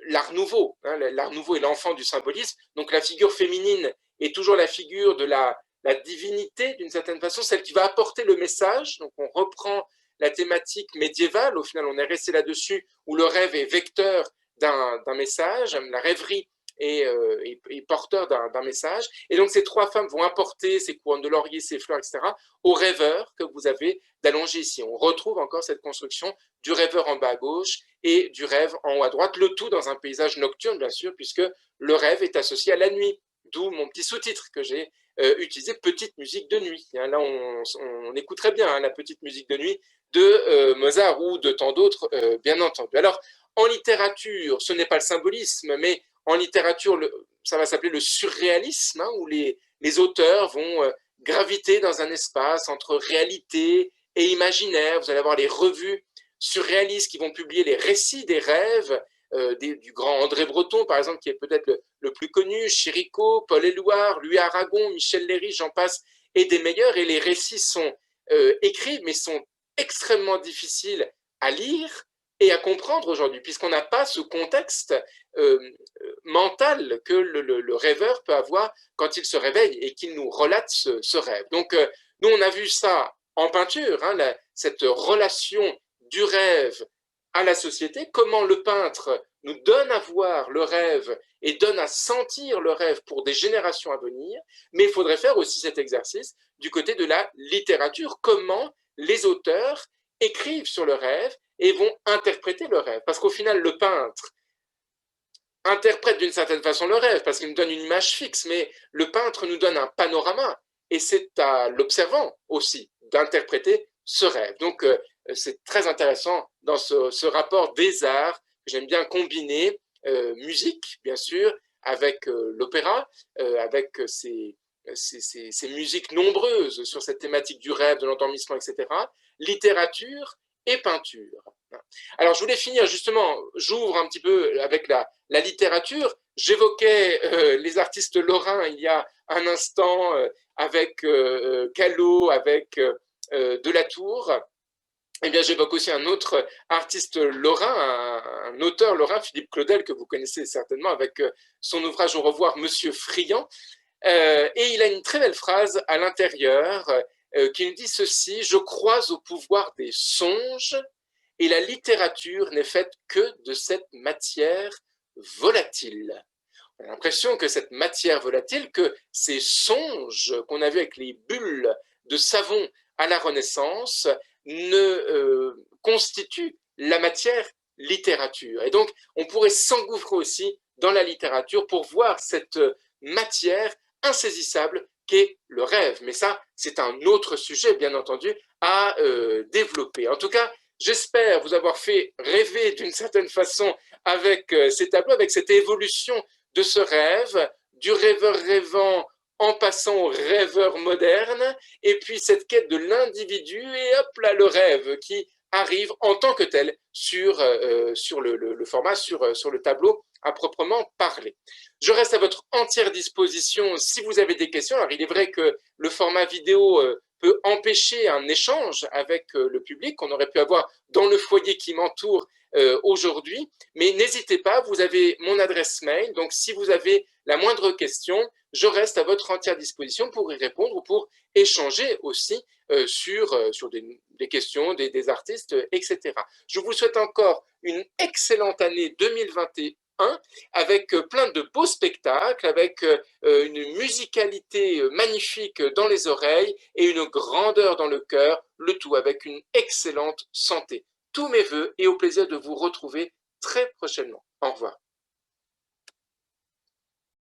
A: l'art nouveau, hein, l'art nouveau est l'enfant du symbolisme, donc la figure féminine est toujours la figure de la divinité, d'une certaine façon, celle qui va apporter le message, donc on reprend la thématique médiévale, au final on est resté là-dessus, où le rêve est vecteur d'un message, la rêverie et porteur d'un message. Et donc ces trois femmes vont apporter ces couronnes de laurier, ces fleurs, etc., au rêveur que vous avez d'allongé ici. On retrouve encore cette construction du rêveur en bas à gauche et du rêve en haut à droite, le tout dans un paysage nocturne, bien sûr, puisque le rêve est associé à la nuit, d'où mon petit sous-titre que j'ai utilisé, petite musique de nuit. Là, on écoute très bien la petite musique de nuit de Mozart ou de tant d'autres, bien entendu. Alors, en littérature, ce n'est pas le symbolisme, mais en littérature, ça va s'appeler le surréalisme, où les auteurs vont graviter dans un espace entre réalité et imaginaire. Vous allez avoir les revues surréalistes qui vont publier les récits des rêves, du grand André Breton, par exemple, qui est peut-être le plus connu, Chirico, Paul Éluard, Louis Aragon, Michel Léry, j'en passe, et des meilleurs. Et les récits sont écrits, mais sont extrêmement difficiles à lire et à comprendre aujourd'hui, puisqu'on n'a pas ce contexte mental que le rêveur peut avoir quand il se réveille et qu'il nous relate ce rêve. Donc, nous, on a vu ça en peinture, cette relation du rêve à la société, comment le peintre nous donne à voir le rêve et donne à sentir le rêve pour des générations à venir, mais il faudrait faire aussi cet exercice du côté de la littérature, comment les auteurs écrivent sur le rêve et vont interpréter le rêve. Parce qu'au final, le peintre interprète d'une certaine façon le rêve, parce qu'il nous donne une image fixe, mais le peintre nous donne un panorama, et c'est à l'observant aussi d'interpréter ce rêve. Donc, c'est très intéressant dans ce rapport des arts, que j'aime bien combiner musique, bien sûr, avec l'opéra, avec ces musiques nombreuses sur cette thématique du rêve, de l'endormissement, etc., littérature et peinture. Alors, je voulais finir justement, j'ouvre un petit peu avec la littérature. J'évoquais les artistes lorrains il y a un instant avec Callot, avec Delatour. Eh bien, j'évoque aussi un autre artiste lorrain, un auteur lorrain, Philippe Claudel, que vous connaissez certainement avec son ouvrage Au revoir, Monsieur Friand. Et il a une très belle phrase à l'intérieur qui nous dit ceci: je crois au pouvoir des songes, et la littérature n'est faite que de cette matière volatile. On a l'impression que cette matière volatile, que ces songes qu'on a vus avec les bulles de savon à la Renaissance, ne constituent la matière littérature. Et donc, on pourrait s'engouffrer aussi dans la littérature pour voir cette matière insaisissable qu'est le rêve. Mais ça, c'est un autre sujet, bien entendu, à développer. En tout cas, j'espère vous avoir fait rêver d'une certaine façon avec ces tableaux, avec cette évolution de ce rêve, du rêveur rêvant en passant au rêveur moderne, et puis cette quête de l'individu, et hop là, le rêve qui arrive en tant que tel sur le format, sur le tableau à proprement parler. Je reste à votre entière disposition si vous avez des questions. Alors, il est vrai que le format vidéo peut empêcher un échange avec le public qu'on aurait pu avoir dans le foyer qui m'entoure aujourd'hui, mais n'hésitez pas, vous avez mon adresse mail, donc si vous avez la moindre question, je reste à votre entière disposition pour y répondre ou pour échanger aussi sur des questions, des artistes, etc. Je vous souhaite encore une excellente année 2021 avec plein de beaux spectacles, avec une musicalité magnifique dans les oreilles et une grandeur dans le cœur, le tout avec une excellente santé. Tous mes voeux et au plaisir de vous retrouver très prochainement. Au revoir.